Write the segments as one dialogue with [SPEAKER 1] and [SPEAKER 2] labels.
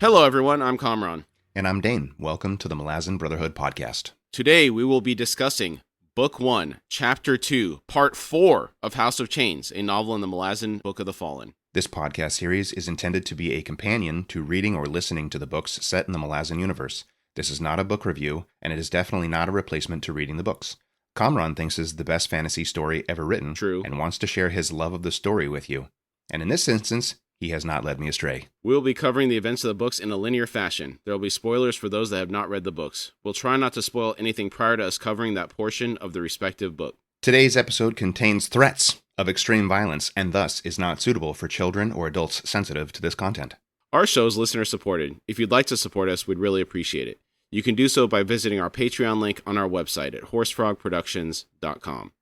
[SPEAKER 1] Hello, everyone. I'm Kamraun.
[SPEAKER 2] And I'm Dane. Welcome to the Malazan Brotherhood podcast.
[SPEAKER 1] Today, we will be discussing Book 1, Chapter 2, Part 4 of House of Chains, a novel in the Malazan Book of the Fallen.
[SPEAKER 2] This podcast series is intended to be a companion to reading or listening to the books set in the Malazan universe. This is not a book review, and it is definitely not a replacement to reading the books. Kamraun thinks it's the best fantasy story ever written.
[SPEAKER 1] True.
[SPEAKER 2] And wants to share his love of the story with you. And in this instance, he has not led me astray.
[SPEAKER 1] We'll be covering the events of the books in a linear fashion. There will be spoilers for those that have not read the books. We'll try not to spoil anything prior to us covering that portion of the respective book.
[SPEAKER 2] Today's episode contains threats of extreme violence and thus is not suitable for children or adults sensitive to this content.
[SPEAKER 1] Our show is listener-supported. If you'd like to support us, we'd really appreciate it. You can do so by visiting our Patreon link on our website at HorseFrogProductions.com.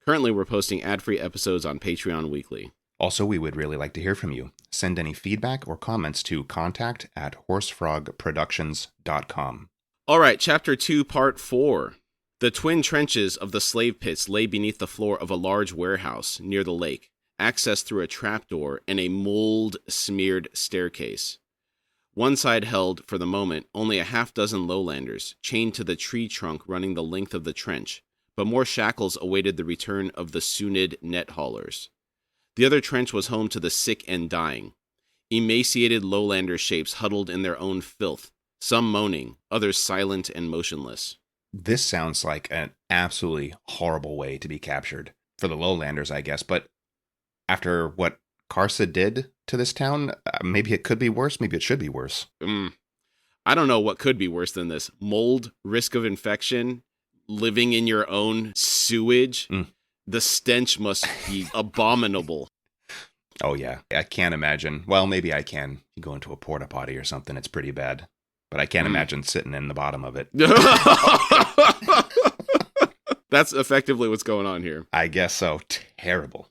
[SPEAKER 1] Currently, we're posting ad-free episodes on Patreon weekly.
[SPEAKER 2] Also, we would really like to hear from you. Send any feedback or comments to contact@horsefrogproductions.com.
[SPEAKER 1] All right, Chapter 2, Part 4. The twin trenches of the slave pits lay beneath the floor of a large warehouse near the lake, accessed through a trapdoor and a mold-smeared staircase. One side held, for the moment, only a half-dozen lowlanders, chained to the tree trunk running the length of the trench, but more shackles awaited the return of the Sunid net haulers. The other trench was home to the sick and dying. Emaciated lowlander shapes huddled in their own filth, some moaning, others silent and motionless.
[SPEAKER 2] This sounds like an absolutely horrible way to be captured. For the lowlanders, I guess. But after what Karsa did to this town, maybe it could be worse. Maybe it should be worse.
[SPEAKER 1] I don't know what could be worse than this. Mold, risk of infection, living in your own sewage. The stench must be abominable.
[SPEAKER 2] Oh, yeah. I can't imagine. Well, maybe I can. You go into a porta potty or something, it's pretty bad. But I can't imagine sitting in the bottom of it.
[SPEAKER 1] That's effectively what's going on here.
[SPEAKER 2] I guess so. Terrible.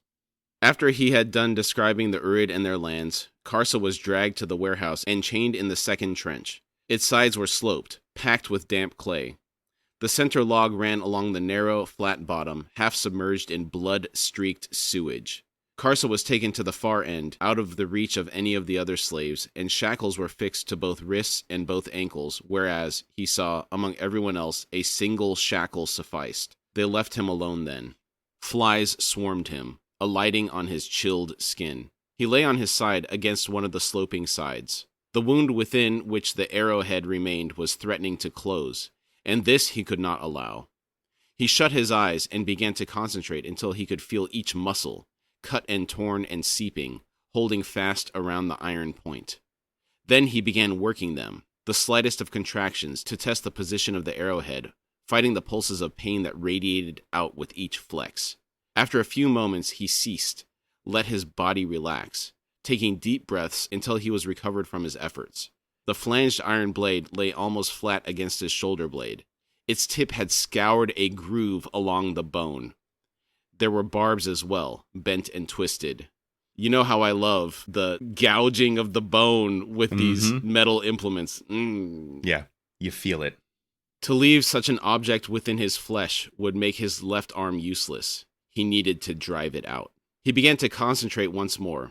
[SPEAKER 1] After he had done describing the Urid and their lands, Karsa was dragged to the warehouse and chained in the second trench. Its sides were sloped, packed with damp clay. The center log ran along the narrow, flat bottom, half submerged in blood-streaked sewage. Karsa was taken to the far end, out of the reach of any of the other slaves, and shackles were fixed to both wrists and both ankles, whereas, he saw, among everyone else, a single shackle sufficed. They left him alone then. Flies swarmed him, alighting on his chilled skin. He lay on his side against one of the sloping sides. The wound within which the arrowhead remained was threatening to close, and this he could not allow. He shut his eyes and began to concentrate until he could feel each muscle, cut and torn and seeping, holding fast around the iron point. Then he began working them, the slightest of contractions, to test the position of the arrowhead, fighting the pulses of pain that radiated out with each flex. After a few moments he ceased, let his body relax, taking deep breaths until he was recovered from his efforts. The flanged iron blade lay almost flat against his shoulder blade. Its tip had scoured a groove along the bone. There were barbs as well, bent and twisted. You know how I love the gouging of the bone with these metal implements.
[SPEAKER 2] Yeah, you feel it.
[SPEAKER 1] To leave such an object within his flesh would make his left arm useless. He needed to drive it out. He began to concentrate once more.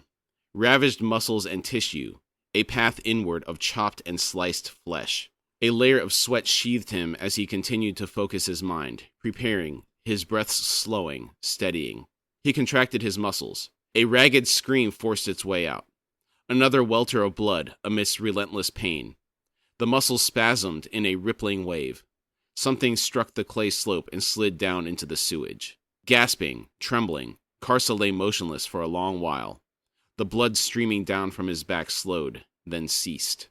[SPEAKER 1] Ravaged muscles and tissue, a path inward of chopped and sliced flesh. A layer of sweat sheathed him as he continued to focus his mind, preparing, his breaths slowing, steadying. He contracted his muscles. A ragged scream forced its way out. Another welter of blood amidst relentless pain. The muscles spasmed in a rippling wave. Something struck the clay slope and slid down into the sewage. Gasping, trembling, Karsa lay motionless for a long while. The blood streaming down from his back slowed, then ceased.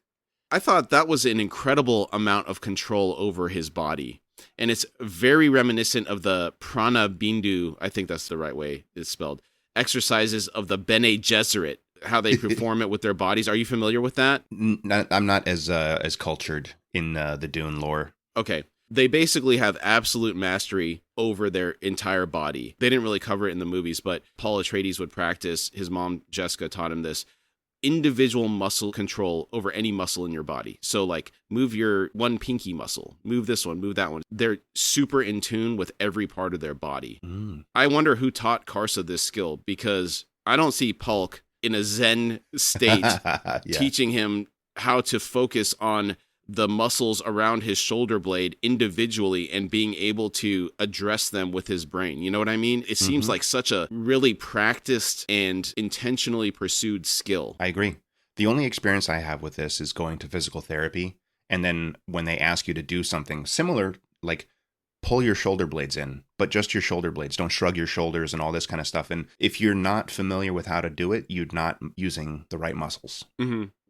[SPEAKER 1] I thought that was an incredible amount of control over his body. And it's very reminiscent of the Prana Bindu, I think that's the right way it's spelled, exercises of the Bene Gesserit, how they perform it with their bodies. Are you familiar with that?
[SPEAKER 2] I'm not as cultured in the Dune lore.
[SPEAKER 1] Okay. They basically have absolute mastery over their entire body. They didn't really cover it in the movies, but Paul Atreides would practice. His mom, Jessica, taught him this. Individual muscle control over any muscle in your body. So like move your one pinky muscle, move this one, move that one. They're super in tune with every part of their body. I wonder who taught Karsa this skill, because I don't see Pulk in a Zen state teaching him how to focus on the muscles around his shoulder blade individually and being able to address them with his brain. You know what I mean? It seems like such a really practiced and intentionally pursued skill.
[SPEAKER 2] I agree. The only experience I have with this is going to physical therapy. And then when they ask you to do something similar, like pull your shoulder blades in, but just your shoulder blades. Don't shrug your shoulders and all this kind of stuff. And if you're not familiar with how to do it, you're not using the right muscles.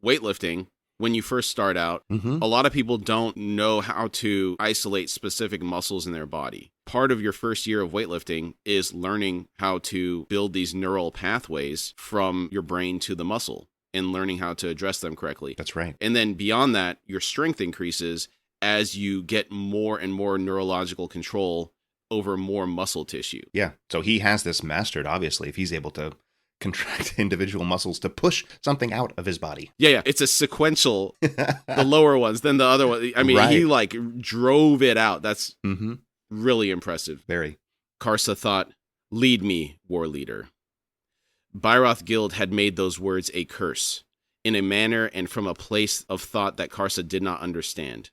[SPEAKER 1] Weightlifting, when you first start out, a lot of people don't know how to isolate specific muscles in their body. Part of your first year of weightlifting is learning how to build these neural pathways from your brain to the muscle and learning how to address them correctly.
[SPEAKER 2] That's right.
[SPEAKER 1] And then beyond that, your strength increases as you get more and more neurological control over more muscle tissue.
[SPEAKER 2] Yeah. So he has this mastered, obviously, if he's able to contract individual muscles to push something out of his body.
[SPEAKER 1] Yeah. It's a sequential, the lower ones, then the other one. I mean, he like drove it out. That's really impressive.
[SPEAKER 2] Very.
[SPEAKER 1] Karsa thought, "Lead me, war leader." Byroth Guild had made those words a curse, in a manner and from a place of thought that Karsa did not understand.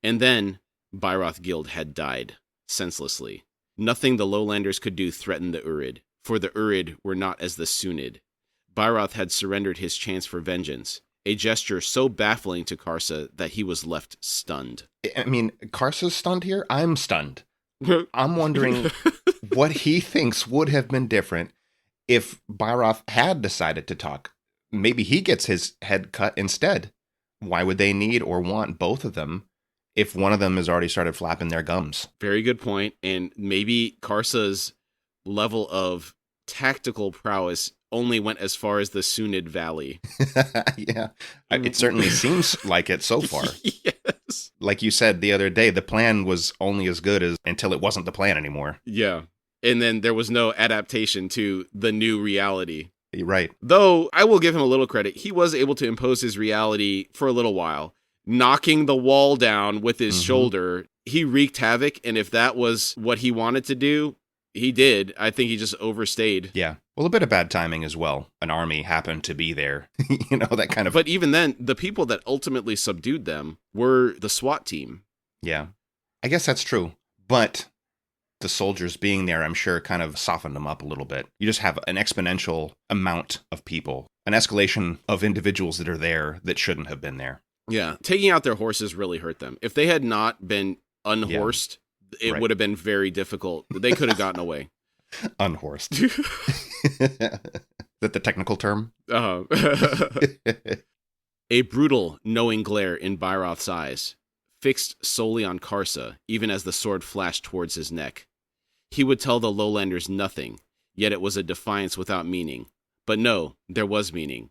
[SPEAKER 1] And then, Byroth Guild had died, senselessly. Nothing the lowlanders could do threatened the Urid, for the Urid were not as the Sunid. Byroth had surrendered his chance for vengeance, a gesture so baffling to Karsa that he was left stunned.
[SPEAKER 2] I mean, Karsa's stunned here? I'm stunned. I'm wondering what he thinks would have been different if Byroth had decided to talk. Maybe he gets his head cut instead. Why would they need or want both of them if one of them has already started flapping their gums?
[SPEAKER 1] Very good point. And maybe Karsa's level of tactical prowess only went as far as the Sunid Valley.
[SPEAKER 2] Yeah, it certainly seems like it so far.
[SPEAKER 1] Yes.
[SPEAKER 2] Like you said the other day, the plan was only as good as until it wasn't the plan anymore.
[SPEAKER 1] Yeah. And then there was no adaptation to the new reality.
[SPEAKER 2] Right.
[SPEAKER 1] Though I will give him a little credit. He was able to impose his reality for a little while, knocking the wall down with his shoulder. He wreaked havoc. And if that was what he wanted to do, he did. I think he just overstayed.
[SPEAKER 2] Yeah. Well, a bit of bad timing as well. An army happened to be there. That kind of...
[SPEAKER 1] But even then, the people that ultimately subdued them were the SWAT team.
[SPEAKER 2] Yeah. I guess that's true. But the soldiers being there, I'm sure, kind of softened them up a little bit. You just have an exponential amount of people, an escalation of individuals that are there that shouldn't have been there.
[SPEAKER 1] Yeah. Taking out their horses really hurt them. If they had not been unhorsed, it would have been very difficult. They could have gotten away.
[SPEAKER 2] Unhorsed. Is that the technical term?
[SPEAKER 1] A brutal, knowing glare in Byroth's eyes, fixed solely on Karsa, even as the sword flashed towards his neck. He would tell the lowlanders nothing, yet it was a defiance without meaning. But no, there was meaning.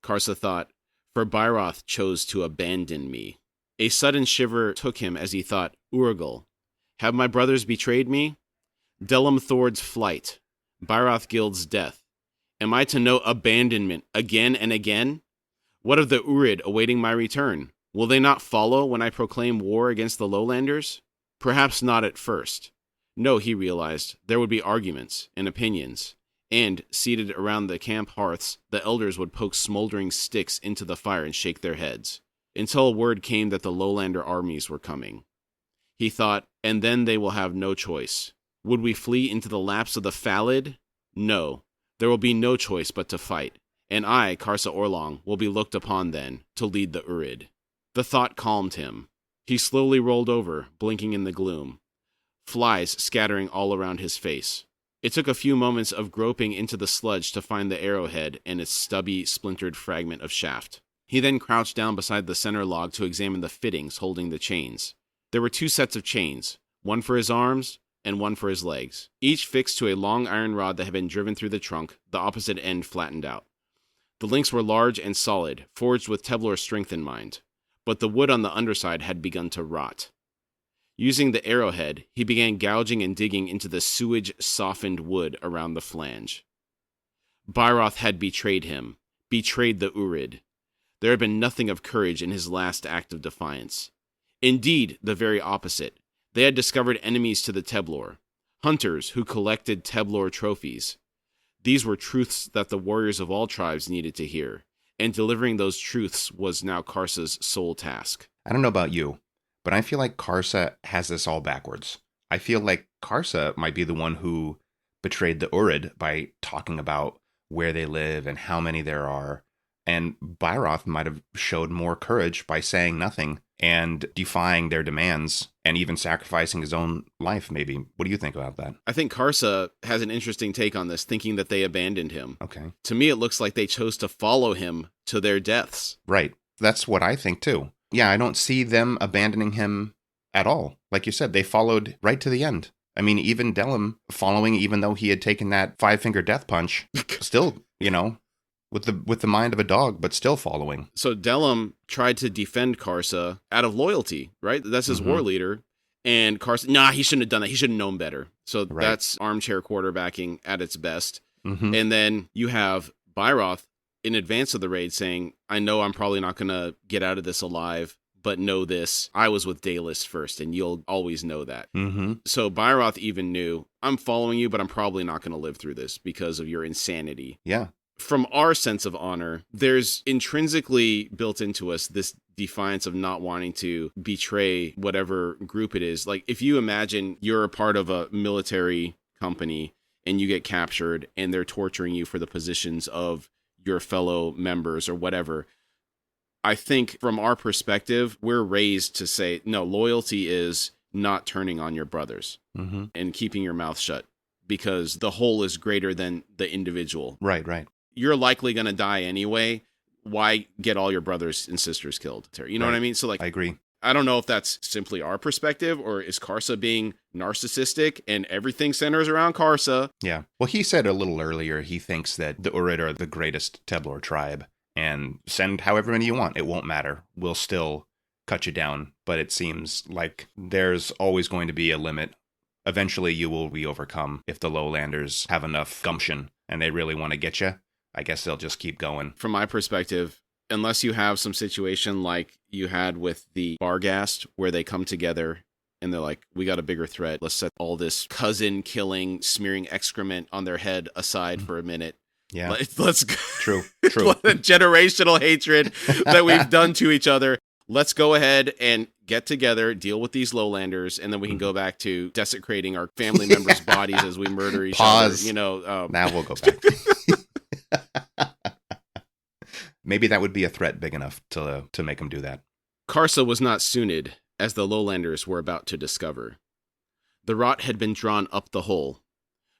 [SPEAKER 1] Karsa thought, for Byroth chose to abandon me. A sudden shiver took him as he thought, Urgal, have my brothers betrayed me? Delum Thord's flight, Byroth Guild's death. Am I to know abandonment again and again? What of the Urid awaiting my return? Will they not follow when I proclaim war against the lowlanders? Perhaps not at first. No, he realized, there would be arguments and opinions, and, seated around the camp hearths, the elders would poke smoldering sticks into the fire and shake their heads, until word came that the lowlander armies were coming. He thought, and then they will have no choice. Would we flee into the laps of the Phalid? No, there will be no choice but to fight, and I, Karsa Orlong, will be looked upon then to lead the Urid. The thought calmed him. He slowly rolled over, blinking in the gloom, flies scattering all around his face. It took a few moments of groping into the sludge to find the arrowhead and its stubby, splintered fragment of shaft. He then crouched down beside the center log to examine the fittings holding the chains. There were 2 sets of chains, one for his arms and one for his legs, each fixed to a long iron rod that had been driven through the trunk, the opposite end flattened out. The links were large and solid, forged with Tevlor strength in mind, but the wood on the underside had begun to rot. Using the arrowhead, he began gouging and digging into the sewage-softened wood around the flange. Byroth had betrayed him, betrayed the Urid. There had been nothing of courage in his last act of defiance. Indeed, the very opposite. They had discovered enemies to the Tevlor, hunters who collected Tevlor trophies. These were truths that the warriors of all tribes needed to hear, and delivering those truths was now Karsa's sole task.
[SPEAKER 2] I don't know about you, but I feel like Karsa has this all backwards. I feel like Karsa might be the one who betrayed the Urid by talking about where they live and how many there are. And Byroth might have showed more courage by saying nothing and defying their demands and even sacrificing his own life, maybe. What do you think about that?
[SPEAKER 1] I think Karsa has an interesting take on this, thinking that they abandoned him.
[SPEAKER 2] Okay.
[SPEAKER 1] To me, it looks like they chose to follow him to their deaths.
[SPEAKER 2] Right. That's what I think, too. Yeah, I don't see them abandoning him at all. Like you said, they followed right to the end. I mean, even Delim following, even though he had taken that 5-finger death punch, still, with the mind of a dog, but still following.
[SPEAKER 1] So Delim tried to defend Karsa out of loyalty, right? That's his war leader. And Karsa, he shouldn't have done that. He should have known better. So that's armchair quarterbacking at its best.
[SPEAKER 2] Mm-hmm.
[SPEAKER 1] And then you have Byroth in advance of the raid saying, I know I'm probably not going to get out of this alive, but know this, I was with Dalis first, and you'll always know that.
[SPEAKER 2] Mm-hmm.
[SPEAKER 1] So Byroth even knew, I'm following you, but I'm probably not going to live through this because of your insanity.
[SPEAKER 2] Yeah.
[SPEAKER 1] From our sense of honor, there's intrinsically built into us this defiance of not wanting to betray whatever group it is. Like, if you imagine you're a part of a military company and you get captured and they're torturing you for the positions of your fellow members or whatever, I think from our perspective, we're raised to say, no, loyalty is not turning on your brothers and keeping your mouth shut because the whole is greater than the individual.
[SPEAKER 2] Right.
[SPEAKER 1] You're likely going to die anyway. Why get all your brothers and sisters killed? You know what I mean? So, like,
[SPEAKER 2] I agree.
[SPEAKER 1] I don't know if that's simply our perspective or is Karsa being narcissistic and everything centers around Karsa.
[SPEAKER 2] Yeah. Well, he said a little earlier, he thinks that the Urid are the greatest Teblor tribe and send however many you want. It won't matter. We'll still cut you down. But it seems like there's always going to be a limit. Eventually you will be overcome if the lowlanders have enough gumption and they really want to get you. I guess they'll just keep going.
[SPEAKER 1] From my perspective, unless you have some situation like you had with the Barghast, where they come together and they're like, we got a bigger threat. Let's set all this cousin killing, smearing excrement on their head aside for a minute.
[SPEAKER 2] Yeah.
[SPEAKER 1] Let's
[SPEAKER 2] True.
[SPEAKER 1] generational hatred that we've done to each other. Let's go ahead and get together, deal with these lowlanders, and then we can go back to desecrating our family members' bodies as we murder each other.
[SPEAKER 2] Now we'll go back. Maybe that would be a threat big enough to make him do that.
[SPEAKER 1] Karsa was not Sunid, as the lowlanders were about to discover. The rot had been drawn up the hole.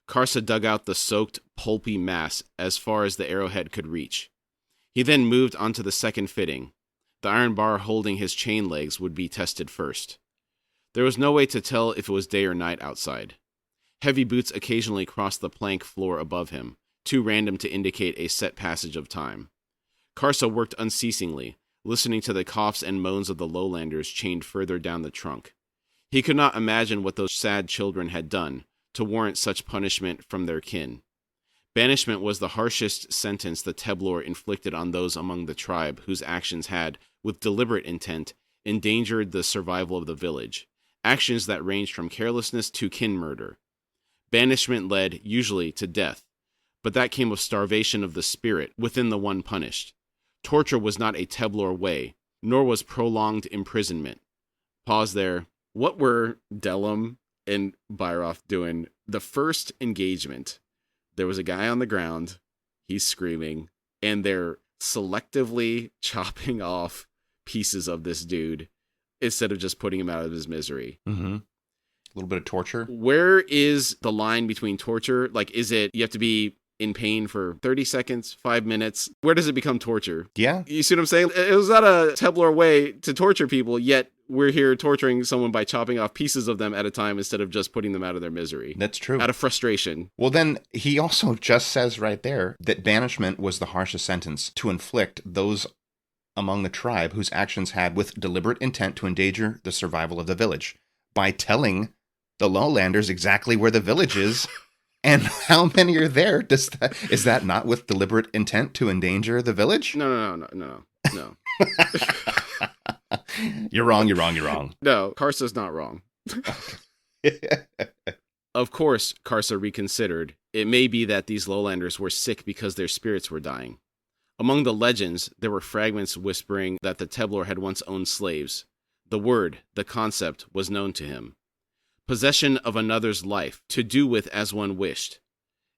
[SPEAKER 1] Karsa dug out the soaked, pulpy mass as far as the arrowhead could reach. He then moved onto the second fitting. The iron bar holding his chain legs would be tested first. There was no way to tell if it was day or night outside. Heavy boots occasionally crossed the plank floor above him, too random to indicate a set passage of time. Karsa worked unceasingly, listening to the coughs and moans of the lowlanders chained further down the trunk. He could not imagine what those sad children had done to warrant such punishment from their kin. Banishment was the harshest sentence the Teblor inflicted on those among the tribe whose actions had, with deliberate intent, endangered the survival of the village, actions that ranged from carelessness to kin murder. Banishment led, usually, to death, but that came of starvation of the spirit within the one punished. Torture was not a Teblor way, nor was prolonged imprisonment. Pause there. What were Delim and Byroth doing? The first engagement, there was a guy on the ground, he's screaming, and they're selectively chopping off pieces of this dude instead of just putting him out of his misery.
[SPEAKER 2] Mm-hmm. A little bit of torture.
[SPEAKER 1] Where is the line between torture? Like, is it you have to be in pain for 30 seconds, 5 minutes? Where does it become torture?
[SPEAKER 2] Yeah.
[SPEAKER 1] You see what I'm saying? It was not a Teblor way to torture people, yet we're here torturing someone by chopping off pieces of them at a time instead of just putting them out of their misery.
[SPEAKER 2] That's true.
[SPEAKER 1] Out of frustration.
[SPEAKER 2] Well, then he also just says right there that banishment was the harshest sentence to inflict those among the tribe whose actions had with deliberate intent to endanger the survival of the village by telling the lowlanders exactly where the village is and how many are there. Is that not with deliberate intent to endanger the village?
[SPEAKER 1] No.
[SPEAKER 2] You're wrong.
[SPEAKER 1] No, Karsa's not wrong. Of course, Karsa reconsidered. It may be that these lowlanders were sick because their spirits were dying. Among the legends, there were fragments whispering that the Teblor had once owned slaves. The word, the concept, was known to him. Possession of another's life, to do with as one wished.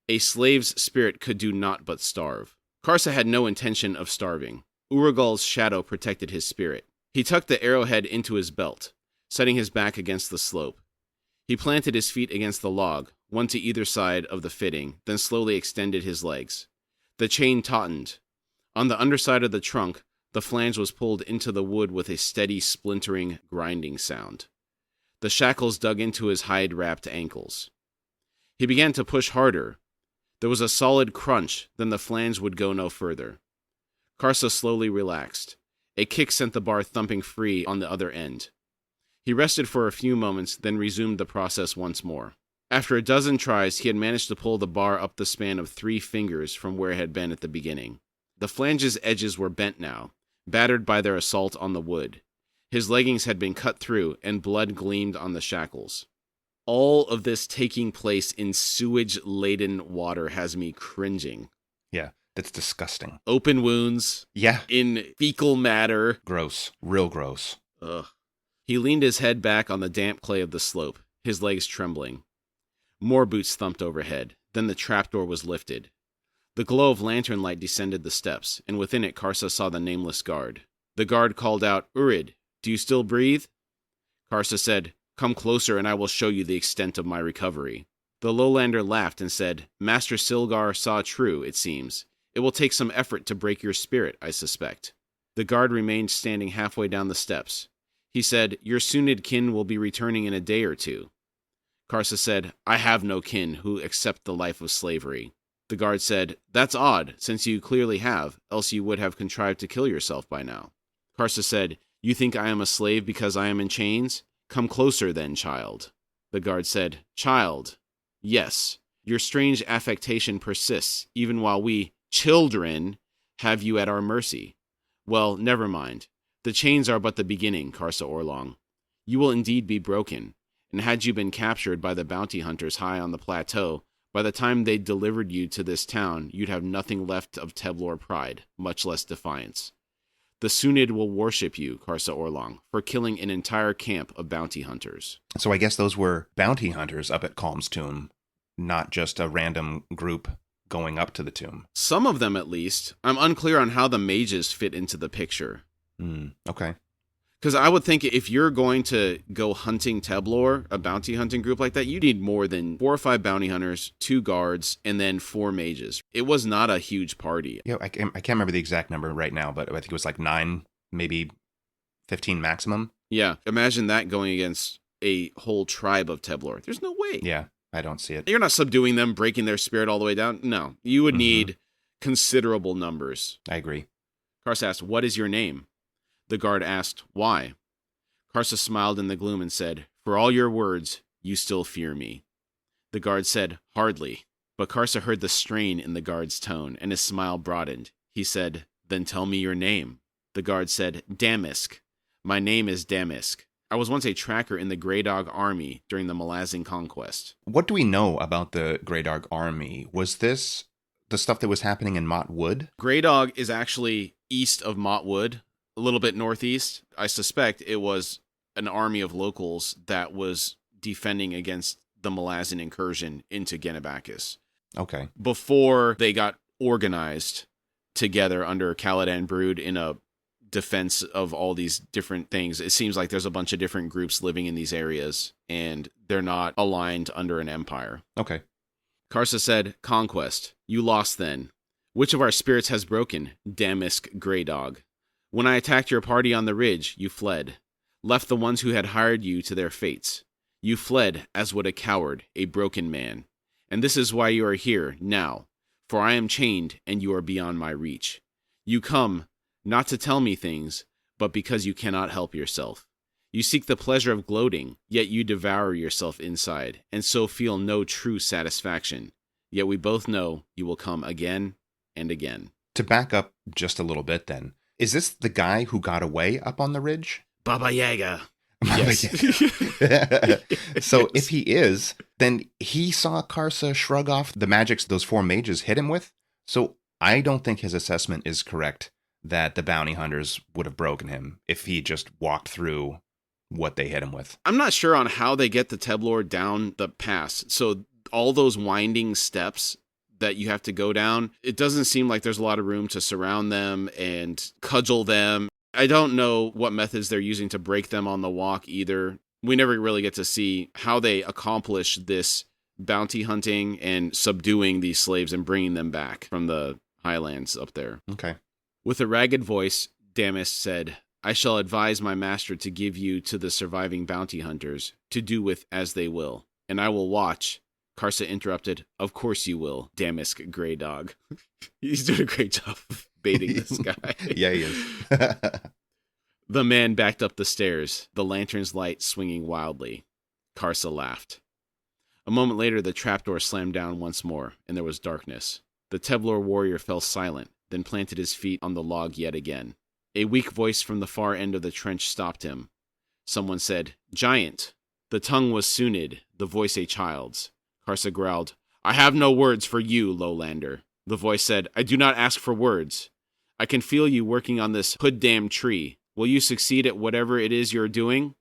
[SPEAKER 1] A slave's spirit could do naught but starve. Karsa had no intention of starving. Uragal's shadow protected his spirit. He tucked the arrowhead into his belt, setting his back against the slope. He planted his feet against the log, one to either side of the fitting, then slowly extended his legs. The chain tautened. On the underside of the trunk, the flange was pulled into the wood with a steady, splintering, grinding sound. The shackles dug into his hide-wrapped ankles. He began to push harder. There was a solid crunch, then the flange would go no further. Karsa slowly relaxed. A kick sent the bar thumping free on the other end. He rested for a few moments, then resumed the process once more. After a dozen tries, he had managed to pull the bar up the span of 3 fingers from where it had been at the beginning. The flange's edges were bent now, battered by their assault on the wood. His leggings had been cut through, and blood gleamed on the shackles. All of this taking place in sewage-laden water has me cringing.
[SPEAKER 2] Yeah, that's disgusting.
[SPEAKER 1] Open wounds.
[SPEAKER 2] Yeah.
[SPEAKER 1] In fecal matter.
[SPEAKER 2] Gross. Real gross.
[SPEAKER 1] Ugh. He leaned his head back on the damp clay of the slope, his legs trembling. More boots thumped overhead. Then the trapdoor was lifted. The glow of lantern light descended the steps, and within it Karsa saw the nameless guard. The guard called out, "Urid, do you still breathe?" Karsa said, "Come closer and I will show you the extent of my recovery." The lowlander laughed and said, "Master Silgar saw true, it seems. It will take some effort to break your spirit, I suspect." The guard remained standing halfway down the steps. He said, "Your Sunid kin will be returning in a day or 2. Karsa said, "I have no kin who accept the life of slavery." The guard said, "That's odd, since you clearly have, else you would have contrived to kill yourself by now." Karsa said, "You think I am a slave because I am in chains? Come closer then, child." The guard said, "Child? Yes. Your strange affectation persists, even while we, children, have you at our mercy. Well, never mind. The chains are but the beginning, Karsa Orlong. You will indeed be broken, and had you been captured by the bounty hunters high on the plateau, by the time they delivered you to this town, you'd have nothing left of Teblor pride, much less defiance. The Sunid will worship you, Karsa Orlong, for killing an entire camp of bounty hunters."
[SPEAKER 2] So I guess those were bounty hunters up at Calm's tomb, not just a random group going up to the tomb.
[SPEAKER 1] Some of them, at least. I'm unclear on how the mages fit into the picture.
[SPEAKER 2] Okay.
[SPEAKER 1] Because I would think if you're going to go hunting Teblor, a bounty hunting group like that, you need more than 4 or 5 bounty hunters, 2 guards, and then 4 mages. It was not a huge party.
[SPEAKER 2] Yeah, I can't remember the exact number right now, but I think it was like 9, maybe 15 maximum.
[SPEAKER 1] Yeah, imagine that going against a whole tribe of Teblor. There's no way.
[SPEAKER 2] Yeah, I don't see it.
[SPEAKER 1] You're not subduing them, breaking their spirit all the way down. No, you would need considerable numbers.
[SPEAKER 2] I agree.
[SPEAKER 1] Karsa asked, "What is your name?" The guard asked, "Why?" Karsa smiled in the gloom and said, "For all your words, you still fear me." The guard said, "Hardly." But Karsa heard the strain in the guard's tone, and his smile broadened. He said, "Then tell me your name." The guard said, "Damisk. My name is Damisk. I was once a tracker in the Grey Dog army during the Malazan conquest."
[SPEAKER 2] What do we know about the Grey Dog army? Was this the stuff that was happening in Mott Wood?
[SPEAKER 1] Grey Dog is actually east of Mott Wood, a little bit northeast. I suspect it was an army of locals that was defending against the Malazan incursion into Genebakis.
[SPEAKER 2] Okay.
[SPEAKER 1] Before they got organized together under Caladan Brood in a defense of all these different things. It seems like there's a bunch of different groups living in these areas, and they're not aligned under an empire.
[SPEAKER 2] Okay.
[SPEAKER 1] Karsa said, "Conquest. You lost then. Which of our spirits has broken, Damisk Grey Dog? When I attacked your party on the ridge, you fled, left the ones who had hired you to their fates. You fled as would a coward, a broken man. And this is why you are here, now, for I am chained and you are beyond my reach. You come, not to tell me things, but because you cannot help yourself. You seek the pleasure of gloating, yet you devour yourself inside, and so feel no true satisfaction. Yet we both know you will come again and again."
[SPEAKER 2] To back up just a little bit then, is this the guy who got away up on the ridge?
[SPEAKER 1] Baba Yaga.
[SPEAKER 2] Yes. So if he is, then he saw Karsa shrug off the magics those 4 mages hit him with. So I don't think his assessment is correct that the bounty hunters would have broken him if he just walked through what they hit him with.
[SPEAKER 1] I'm not sure on how they get the Teblor down the pass. So all those winding steps that you have to go down, it doesn't seem like there's a lot of room to surround them and cudgel them. I don't know what methods they're using to break them on the walk either. We never really get to see how they accomplish this bounty hunting and subduing these slaves and bringing them back from the highlands up there.
[SPEAKER 2] Okay.
[SPEAKER 1] With a ragged voice, Damis said, I shall advise my master to give you to the surviving bounty hunters, to do with as they will, and I will watch. Karsa interrupted, Of course you will, Damask Grey Dog. He's doing a great job of baiting this guy.
[SPEAKER 2] Yeah, he is.
[SPEAKER 1] The man backed up the stairs, the lantern's light swinging wildly. Karsa laughed. A moment later, the trapdoor slammed down once more, and there was darkness. The Teblor warrior fell silent, then planted his feet on the log yet again. A weak voice from the far end of the trench stopped him. Someone said, Giant. The tongue was Sunid, the voice a child's. Karsa growled, I have no words for you, Lowlander. The voice said, I do not ask for words. I can feel you working on this hood-damned tree. Will you succeed at whatever it is you're doing?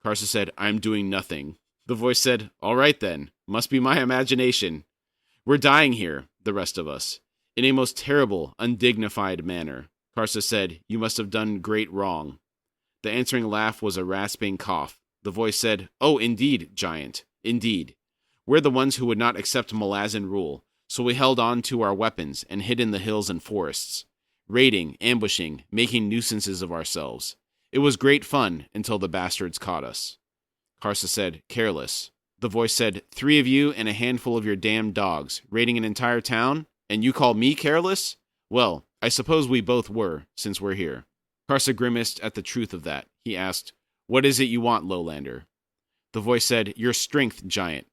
[SPEAKER 1] Karsa said, I am doing nothing. The voice said, All right then. Must be my imagination. We're dying here, the rest of us, in a most terrible, undignified manner. Karsa said, You must have done great wrong. The answering laugh was a rasping cough. The voice said, Oh, indeed, Giant, indeed. We're the ones who would not accept Malazan rule, so we held on to our weapons and hid in the hills and forests, raiding, ambushing, making nuisances of ourselves. It was great fun until the bastards caught us. Karsa said, Careless. The voice said, 3 of you and a handful of your damned dogs, raiding an entire town? And you call me careless? Well, I suppose we both were, since we're here. Karsa grimaced at the truth of that. He asked, What is it you want, Lowlander? The voice said, Your strength, Giant.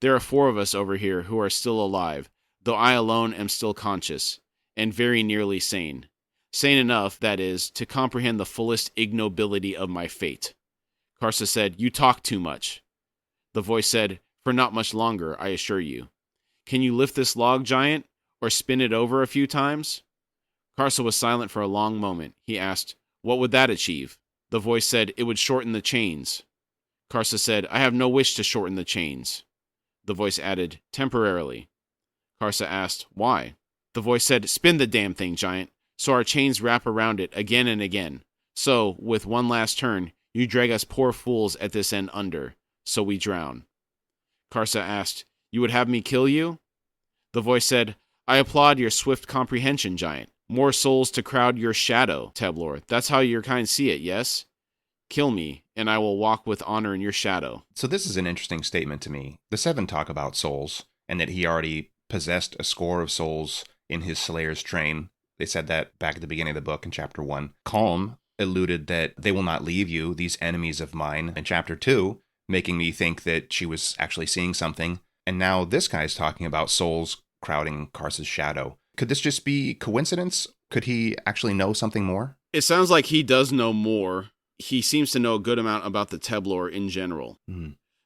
[SPEAKER 1] There are 4 of us over here who are still alive, though I alone am still conscious, and very nearly sane. Sane enough, that is, to comprehend the fullest ignobility of my fate. Karsa said, You talk too much. The voice said, For not much longer, I assure you. Can you lift this log, Giant, or spin it over a few times? Karsa was silent for a long moment. He asked, What would that achieve? The voice said, It would shorten the chains. Karsa said, I have no wish to shorten the chains. The voice added, Temporarily. Karsa asked, Why? The voice said, Spin the damn thing, Giant, so our chains wrap around it again and again. So, with one last turn, you drag us poor fools at this end under, so we drown. Karsa asked, You would have me kill you? The voice said, I applaud your swift comprehension, Giant. More souls to crowd your shadow, Teblor. That's how your kind see it, yes? Kill me, and I will walk with honor in your shadow.
[SPEAKER 2] So this is an interesting statement to me. The 7 talk about souls, and that he already possessed a score of souls in his Slayer's train. They said that back at the beginning of the book in Chapter 1. Calm alluded that they will not leave you, these enemies of mine, in Chapter 2, making me think that she was actually seeing something. And now this guy's talking about souls crowding Karsa's shadow. Could this just be coincidence? Could he actually know something more?
[SPEAKER 1] It sounds like he does know more. He seems to know a good amount about the Teblor in general.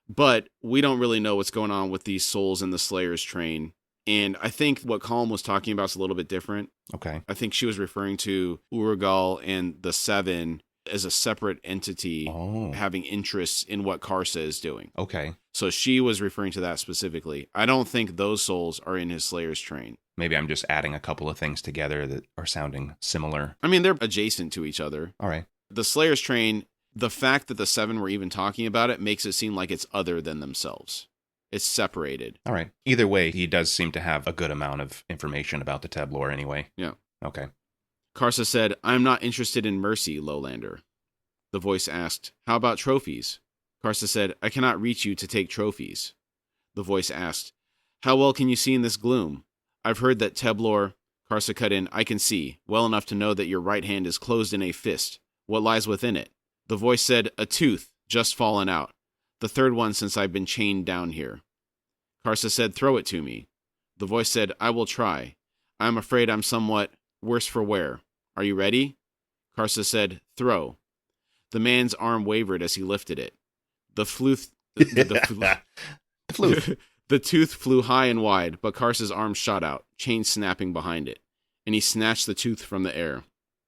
[SPEAKER 1] But we don't really know what's going on with these souls in the Slayer's train. And I think what Colm was talking about is a little bit different.
[SPEAKER 2] Okay.
[SPEAKER 1] I think she was referring to Uragal and the 7 as a separate entity having interests in what Karsa is doing.
[SPEAKER 2] Okay.
[SPEAKER 1] So she was referring to that specifically. I don't think those souls are in his Slayer's train.
[SPEAKER 2] Maybe I'm just adding a couple of things together that are sounding similar.
[SPEAKER 1] I mean, they're adjacent to each other.
[SPEAKER 2] All right.
[SPEAKER 1] The Slayer's train, the fact that the 7 were even talking about it makes it seem like it's other than themselves. It's separated.
[SPEAKER 2] All right. Either way, he does seem to have a good amount of information about the Teblor anyway.
[SPEAKER 1] Yeah.
[SPEAKER 2] Okay.
[SPEAKER 1] Karsa said, I'm not interested in mercy, Lowlander. The voice asked, How about trophies? Karsa said, I cannot reach you to take trophies. The voice asked, How well can you see in this gloom? I've heard that Teblor... Karsa cut in, I can see, well enough to know that your right hand is closed in a fist. What lies within it? The voice said, A tooth, just fallen out. The 3rd one since I've been chained down here. Karsa said, Throw it to me. The voice said, I will try. I am afraid I'm somewhat worse for wear. Are you ready? Karsa said, Throw. The man's arm wavered as he lifted it. The tooth flew high and wide, but Karsa's arm shot out, chain snapping behind it. and he snatched the tooth from the air.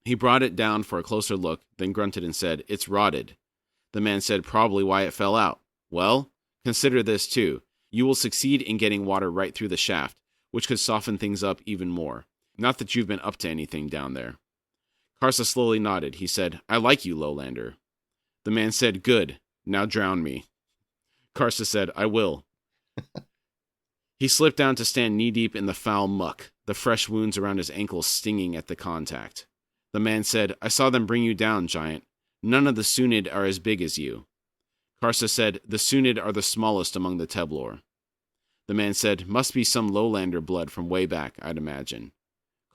[SPEAKER 1] He brought it down for a closer look, then grunted and said, "It's rotted." The man said, "Probably why it fell out." "Well, consider this too. You will succeed in getting water right through the shaft, which could soften things up even more. Not that you've been up to anything down there." Karsa slowly nodded. He said, "I like you, Lowlander." The man said, "Good. Now drown me." Karsa said, "I will." He slipped down to stand knee-deep in the foul muck, the fresh wounds around his ankles stinging at the contact. The man said, "I saw them bring you down, giant. None of the Sunid are as big as you." Karsa said, "The Sunid are the smallest among the Teblor." The man said, "Must be some Lowlander blood from way back, I'd imagine."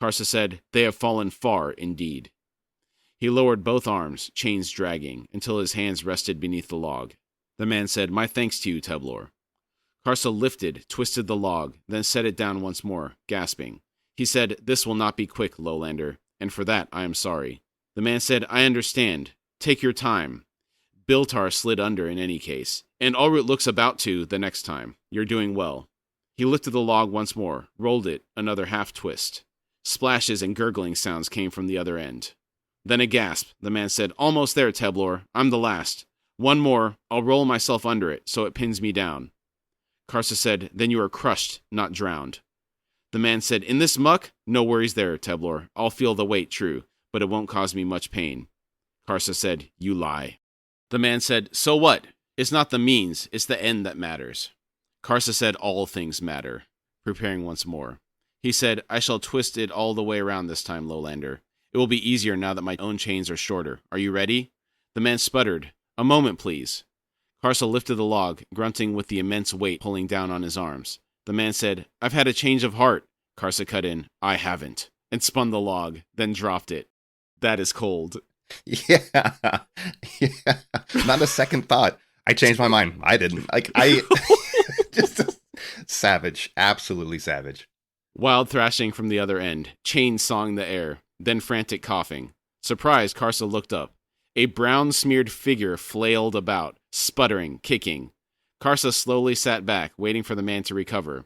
[SPEAKER 1] Karsa said, "They have fallen far, indeed." He lowered both arms, chains dragging, until his hands rested beneath the log. The man said, "My thanks to you, Teblor." Karsa lifted, twisted the log, then set it down once more, gasping. He said, "This will not be quick, Lowlander, and for that I am sorry." The man said, "I understand. Take your time. Biltar slid under in any case, and Ulrut looks about to the next time. You're doing well." He lifted the log once more, rolled it, another half twist. Splashes and gurgling sounds came from the other end. Then a gasp. The man said, "Almost there, Teblor. I'm the last. One more, I'll roll myself under it, so it pins me down." Karsa said, "Then you are crushed, not drowned." The man said, "In this muck? No worries there, Teblor. I'll feel the weight, true, but it won't cause me much pain." Karsa said, "You lie." The man said, "So what? It's not the means, it's the end that matters." Karsa said, "All things matter," preparing once more. He said, "I shall twist it all the way around this time, Lowlander. It will be easier now that my own chains are shorter. Are you ready?" The man sputtered, "A moment, please." Karsa lifted the log, grunting with the immense weight pulling down on his arms. The man said, "I've had a change of heart." Karsa cut in, "I haven't," and spun the log, then dropped it. That is cold.
[SPEAKER 2] Yeah. Yeah. Not a second thought. I changed my mind. I didn't. Just savage. Absolutely savage.
[SPEAKER 1] Wild thrashing from the other end, chains sawing the air, then frantic coughing. Surprised, Karsa looked up. A brown-smeared figure flailed about, sputtering, kicking. Karsa slowly sat back, waiting for the man to recover.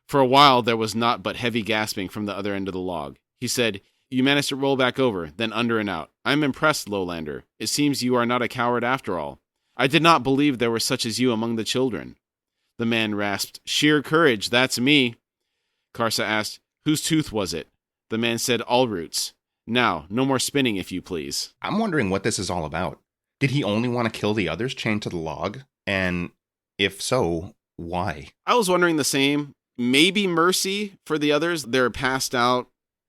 [SPEAKER 1] For a while, there was naught but heavy gasping from the other end of the log. He said, "You managed to roll back over, then under and out. I'm impressed, Lowlander. It seems you are not a coward after all. I did not believe there were such as you among the children." The man rasped, "Sheer courage, that's me." Karsa asked, "Whose tooth was it?" The man said, "Ulrut's. Now, no more spinning, if you please."
[SPEAKER 2] I'm wondering what this is all about. Did he only want to kill the others chained to the log? And if so, why?
[SPEAKER 1] I was wondering the same. Maybe mercy for the others. They're passed out,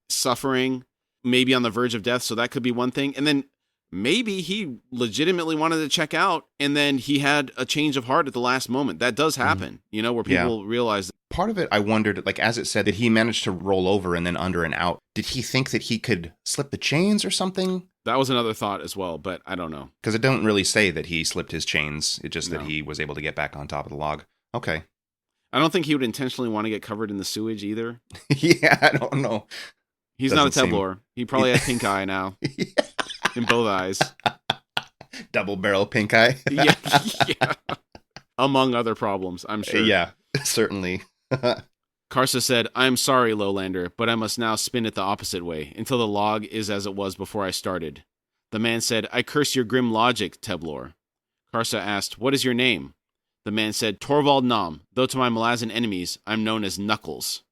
[SPEAKER 1] suffering, maybe on the verge of death, so that could be one thing. And then maybe he legitimately wanted to check out, and then he had a change of heart at the last moment. That does happen, where people realize.
[SPEAKER 2] Part of it, I wondered, like, as it said that he managed to roll over and then under and out. Did he think that he could slip the chains or something?
[SPEAKER 1] That was another thought as well, but I don't know.
[SPEAKER 2] Because it don't really say that he slipped his chains. It's just that he was able to get back on top of the log. Okay.
[SPEAKER 1] I don't think he would intentionally want to get covered in the sewage either.
[SPEAKER 2] Yeah, I don't know.
[SPEAKER 1] He's not a Teblor. He probably has pink eye now. In both eyes.
[SPEAKER 2] Double barrel pink eye.
[SPEAKER 1] Yeah. Among other problems, I'm sure.
[SPEAKER 2] Yeah, certainly.
[SPEAKER 1] Karsa said, "I am sorry, Lowlander, but I must now spin it the opposite way, until the log is as it was before I started." The man said, "I curse your grim logic, Teblor." Karsa asked, "What is your name?" The man said, "Torvald Nom, though to my Malazan enemies, I'm known as Knuckles."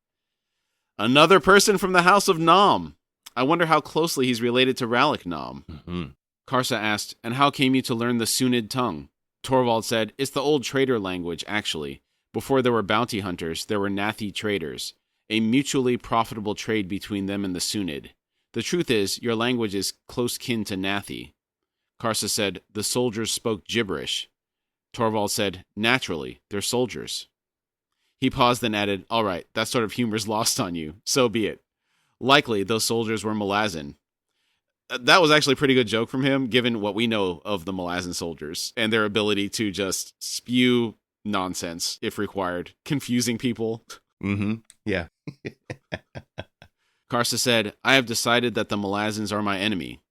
[SPEAKER 1] Another person from the house of Nom. I wonder how closely he's related to Ralik Nom.
[SPEAKER 2] Mm-hmm.
[SPEAKER 1] Karsa asked, "And how came you to learn the Sunid tongue?" Torvald said, "It's the old trader language, actually. Before there were bounty hunters, there were Nathi traders, a mutually profitable trade between them and the Sunid. The truth is, your language is close kin to Nathi." Karsa said, "The soldiers spoke gibberish." Torvald said, "Naturally, they're soldiers." He paused and added, "All right, that sort of humor's lost on you. So be it. Likely, those soldiers were Malazan." That was actually a pretty good joke from him, given what we know of the Malazan soldiers and their ability to just spew nonsense, if required, confusing people.
[SPEAKER 2] Mm-hmm. Yeah.
[SPEAKER 1] Karsa said, "I have decided that the Malazans are my enemy."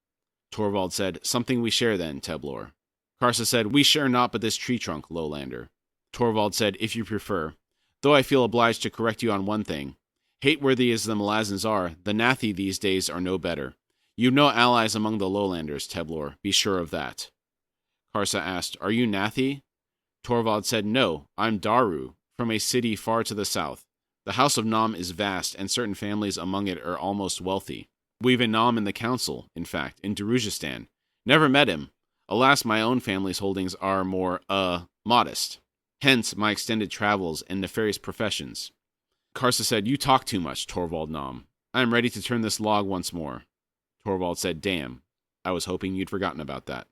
[SPEAKER 1] Torvald said, "Something we share then, Teblor." Karsa said, "We share not but this tree trunk, Lowlander." Torvald said, "If you prefer. Though I feel obliged to correct you on one thing. Hate-worthy as the Malazans are, the Nathi these days are no better. You've no allies among the lowlanders, Teblor. Be sure of that. Karsa asked, Are you Nathi? Torvald said, No, I'm Daru, from a city far to the south. The House of Nam is vast, and certain families among it are almost wealthy. We've a Nam in the council, in fact, in Darujistan. Never met him. Alas, my own family's holdings are more, modest. Hence, my extended travels and nefarious professions. Karsa said, You talk too much, Torvald Nam. I am ready to turn this log once more. Torvald said, Damn, I was hoping you'd forgotten about that.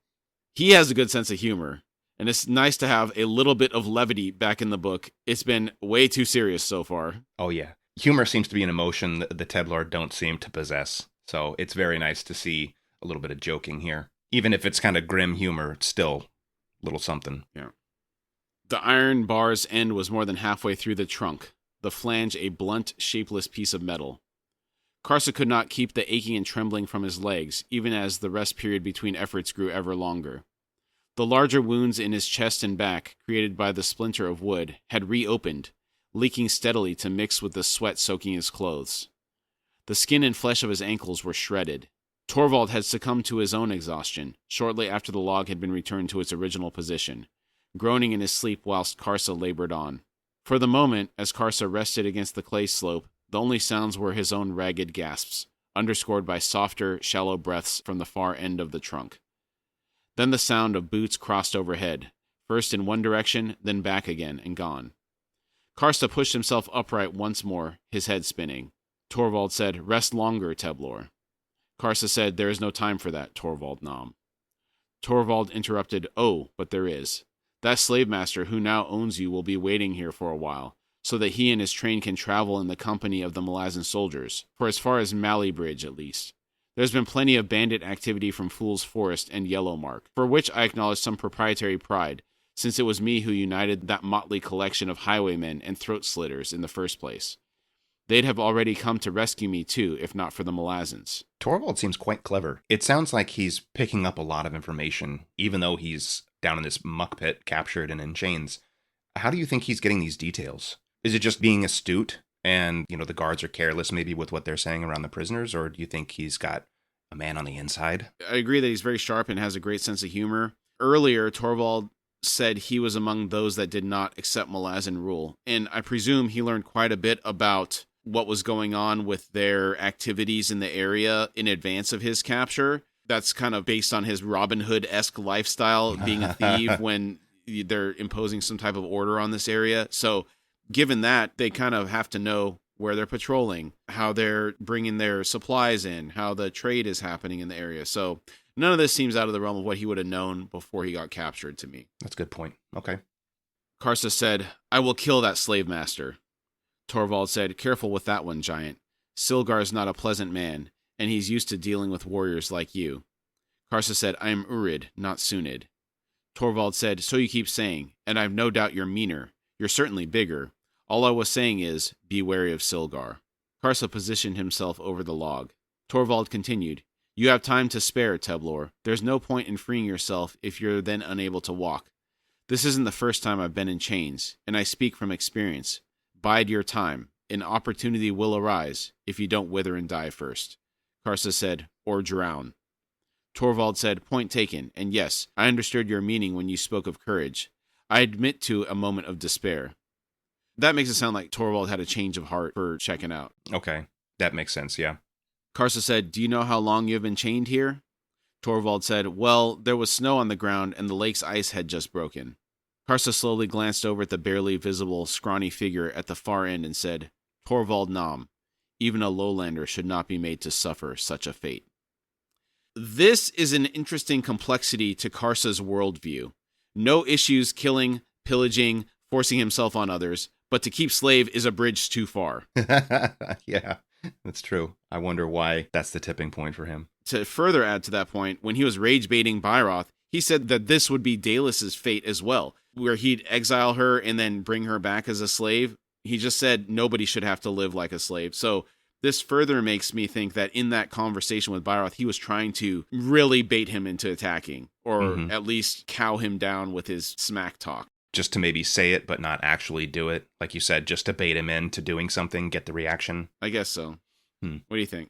[SPEAKER 1] He has a good sense of humor, and it's nice to have a little bit of levity back in the book. It's been way too serious so far.
[SPEAKER 2] Oh, yeah. Humor seems to be an emotion that the Teblor don't seem to possess, so it's very nice to see a little bit of joking here. Even if it's kind of grim humor, it's still a little something.
[SPEAKER 1] Yeah. The iron bar's end was more than halfway through the trunk, the flange a blunt, shapeless piece of metal. Karsa could not keep the aching and trembling from his legs, even as the rest period between efforts grew ever longer. The larger wounds in his chest and back, created by the splinter of wood, had reopened, leaking steadily to mix with the sweat soaking his clothes. The skin and flesh of his ankles were shredded. Torvald had succumbed to his own exhaustion, shortly after the log had been returned to its original position, groaning in his sleep whilst Karsa labored on. For the moment, as Karsa rested against the clay slope, the only sounds were his own ragged gasps, underscored by softer, shallow breaths from the far end of the trunk. Then the sound of boots crossed overhead, first in one direction, then back again, and gone. Karsa pushed himself upright once more, his head spinning. Torvald said, Rest longer, Teblor. Karsa said, There is no time for that, Torvald Nam. Torvald interrupted, Oh, but there is. That slave master who now owns you will be waiting here for a while, so that he and his train can travel in the company of the Malazan soldiers, for as far as Mali Bridge at least. There's been plenty of bandit activity from Fool's Forest and Yellowmark, for which I acknowledge some proprietary pride, since it was me who united that motley collection of highwaymen and throat-slitters in the first place. They'd have already come to rescue me too, if not for the Malazans.
[SPEAKER 2] Torvald seems quite clever. It sounds like he's picking up a lot of information, even though he's down in this muck pit, captured and in chains. How do you think he's getting these details? Is it just being astute and, the guards are careless maybe with what they're saying around the prisoners, or do you think he's got a man on the inside?
[SPEAKER 1] I agree that he's very sharp and has a great sense of humor. Earlier, Torvald said he was among those that did not accept Malazan rule, and I presume he learned quite a bit about what was going on with their activities in the area in advance of his capture. That's kind of based on his Robin Hood-esque lifestyle, being a thief when they're imposing some type of order on this area. So given that, they kind of have to know where they're patrolling, how they're bringing their supplies in, how the trade is happening in the area. So none of this seems out of the realm of what he would have known before he got captured to me.
[SPEAKER 2] That's a good point. Okay.
[SPEAKER 1] Karsa said, I will kill that slave master. Torvald said, Careful with that one, giant. Silgar's not a pleasant man, and he's used to dealing with warriors like you. Karsa said, I am Urid, not Sunid. Torvald said, So you keep saying, and I've no doubt you're meaner. You're certainly bigger. All I was saying is, be wary of Silgar. Karsa positioned himself over the log. Torvald continued, You have time to spare, Teblor. There's no point in freeing yourself if you're then unable to walk. This isn't the first time I've been in chains, and I speak from experience. Bide your time. An opportunity will arise, if you don't wither and die first. Karsa said, Or drown. Torvald said, Point taken, and yes, I understood your meaning when you spoke of courage. I admit to a moment of despair. That makes it sound like Torvald had a change of heart for checking out.
[SPEAKER 2] Okay, that makes sense, yeah.
[SPEAKER 1] Karsa said, Do you know how long you have been chained here? Torvald said, Well, there was snow on the ground and the lake's ice had just broken. Karsa slowly glanced over at the barely visible, scrawny figure at the far end and said, Torvald Nam, even a lowlander should not be made to suffer such a fate. This is an interesting complexity to Karsa's worldview. No issues killing, pillaging, forcing himself on others, but to keep slave is a bridge too far.
[SPEAKER 2] Yeah, that's true. I wonder why that's the tipping point for him.
[SPEAKER 1] To further add to that point, when he was rage-baiting Bairoth, he said that this would be Daelis's fate as well, where he'd exile her and then bring her back as a slave. He just said nobody should have to live like a slave. So this further makes me think that in that conversation with Bairoth, he was trying to really bait him into attacking, or at least cow him down with his smack talk.
[SPEAKER 2] just to maybe say it but not actually do it. Like you said, just to bait him into doing something, get the reaction.
[SPEAKER 1] I guess so. What do you think?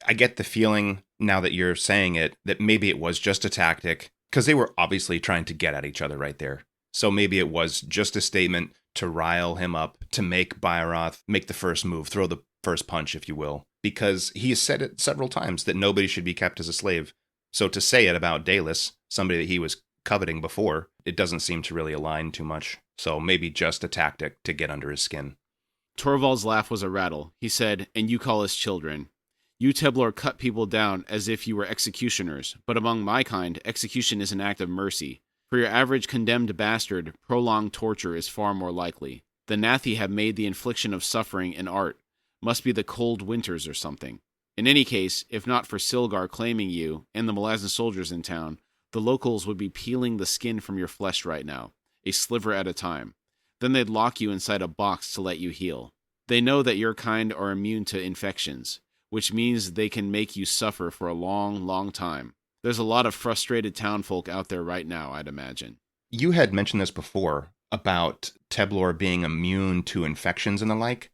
[SPEAKER 2] I get the feeling, now that you're saying it, that maybe it was just a tactic, because they were obviously trying to get at each other right there. So maybe it was just a statement to rile him up, to make Bairoth make the first move, throw the first punch, if you will, because he has said it several times that nobody should be kept as a slave. So to say it about Dalus, somebody that he was coveting before, it doesn't seem to really align too much. So maybe just a tactic to get under his skin.
[SPEAKER 1] Torvald's laugh was a rattle. He said, "And you call us children. You Teblor cut people down as if you were executioners, but among my kind, execution is an act of mercy. For your average condemned bastard, prolonged torture is far more likely. The Nathi have made the infliction of suffering an art. Must be the cold winters or something. In any case, if not for Silgar claiming you, and the Malazan soldiers in town, the locals would be peeling the skin from your flesh right now, a sliver at a time. Then they'd lock you inside a box to let you heal. They know that your kind are immune to infections, which means they can make you suffer for a long, long time. There's a lot of frustrated townfolk out there right now, I'd imagine."
[SPEAKER 2] You had mentioned this before about Teblor being immune to infections and the like,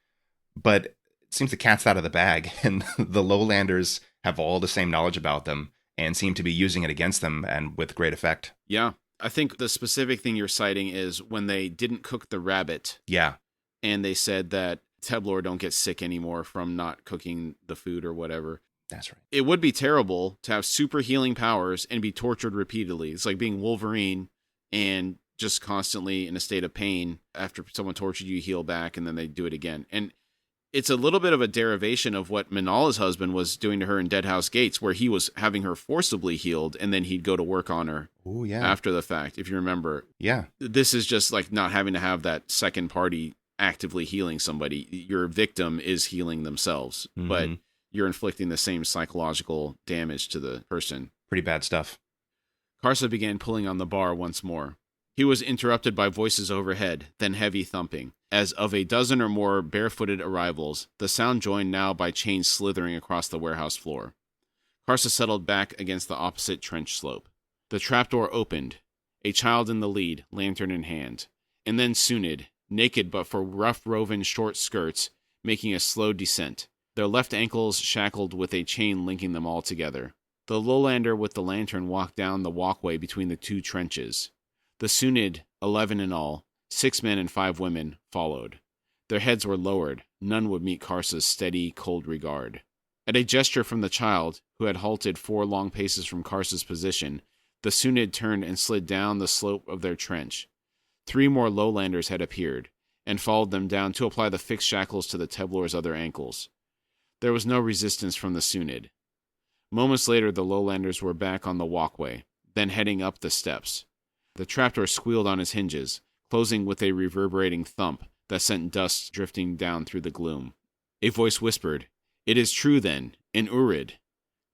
[SPEAKER 2] but it seems the cat's out of the bag, and the Lowlanders have all the same knowledge about them and seem to be using it against them, and with great effect.
[SPEAKER 1] Yeah. I think the specific thing you're citing is when they didn't cook the rabbit.
[SPEAKER 2] Yeah.
[SPEAKER 1] And they said that Teblor don't get sick anymore from not cooking the food or whatever.
[SPEAKER 2] That's right.
[SPEAKER 1] It would be terrible to have super healing powers and be tortured repeatedly. It's like being Wolverine and just constantly in a state of pain. After someone tortured you, heal back, and then they do it again. And it's a little bit of a derivation of what Minala's husband was doing to her in Deadhouse Gates, where he was having her forcibly healed, and then he'd go to work on her after the fact, if you remember.
[SPEAKER 2] Yeah.
[SPEAKER 1] This is just like not having to have that second party actively healing somebody. Your victim is healing themselves, but you're inflicting the same psychological damage to the person.
[SPEAKER 2] Pretty bad stuff.
[SPEAKER 1] Karsa began pulling on the bar once more. He was interrupted by voices overhead, then heavy thumping. As of a dozen or more barefooted arrivals, the sound joined now by chains slithering across the warehouse floor. Karsa settled back against the opposite trench slope. The trapdoor opened, a child in the lead, lantern in hand, and then Sunid, naked but for rough-woven short skirts, making a slow descent, their left ankles shackled with a chain linking them all together. The Lowlander with the lantern walked down the walkway between the two trenches. The Sunid, 11 in all, 6 men and 5 women, followed. Their heads were lowered. None would meet Karsa's steady, cold regard. At a gesture from the child, who had halted 4 long paces from Karsa's position, the Sunid turned and slid down the slope of their trench. 3 more Lowlanders had appeared, and followed them down to apply the fixed shackles to the Teblor's other ankles. There was no resistance from the Sunid. Moments later, the Lowlanders were back on the walkway, then heading up the steps. The trapdoor squealed on its hinges, closing with a reverberating thump that sent dust drifting down through the gloom. A voice whispered, "It is true, then, an Urid."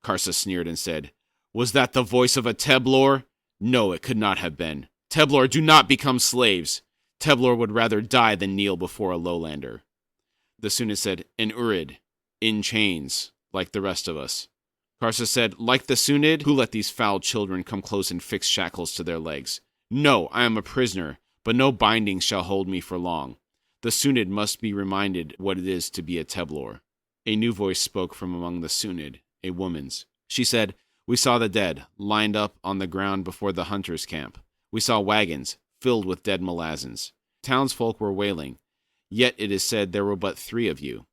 [SPEAKER 1] Karsa sneered and said, "Was that the voice of a Teblor? No, it could not have been. Teblor do not become slaves. Teblor would rather die than kneel before a Lowlander." The Sunid said, "An Urid, in chains, like the rest of us." Karsa said, "Like the Sunid, who let these foul children come close and fix shackles to their legs? No, I am a prisoner, but no bindings shall hold me for long. The Sunid must be reminded what it is to be a Teblor." A new voice spoke from among the Sunid, a woman's. She said, "We saw the dead, lined up on the ground before the hunters' camp. We saw wagons, filled with dead Malazans. Townsfolk were wailing. Yet it is said there were but 3 of you."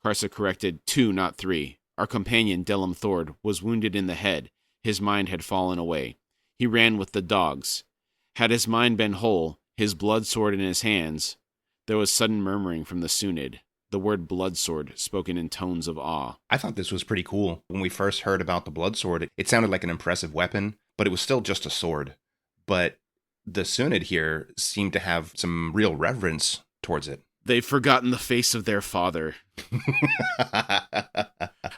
[SPEAKER 1] Karsa corrected, 2, not 3. Our companion, Delam Thord, was wounded in the head. His mind had fallen away. He ran with the dogs. Had his mind been whole, his blood sword in his hands. There was sudden murmuring from the Sunid, the word blood sword spoken in tones of awe.
[SPEAKER 2] I thought this was pretty cool. When we first heard about the blood sword, it sounded like an impressive weapon, but it was still just a sword. But the Sunid here seemed to have some real reverence towards it.
[SPEAKER 1] They've forgotten the face of their father.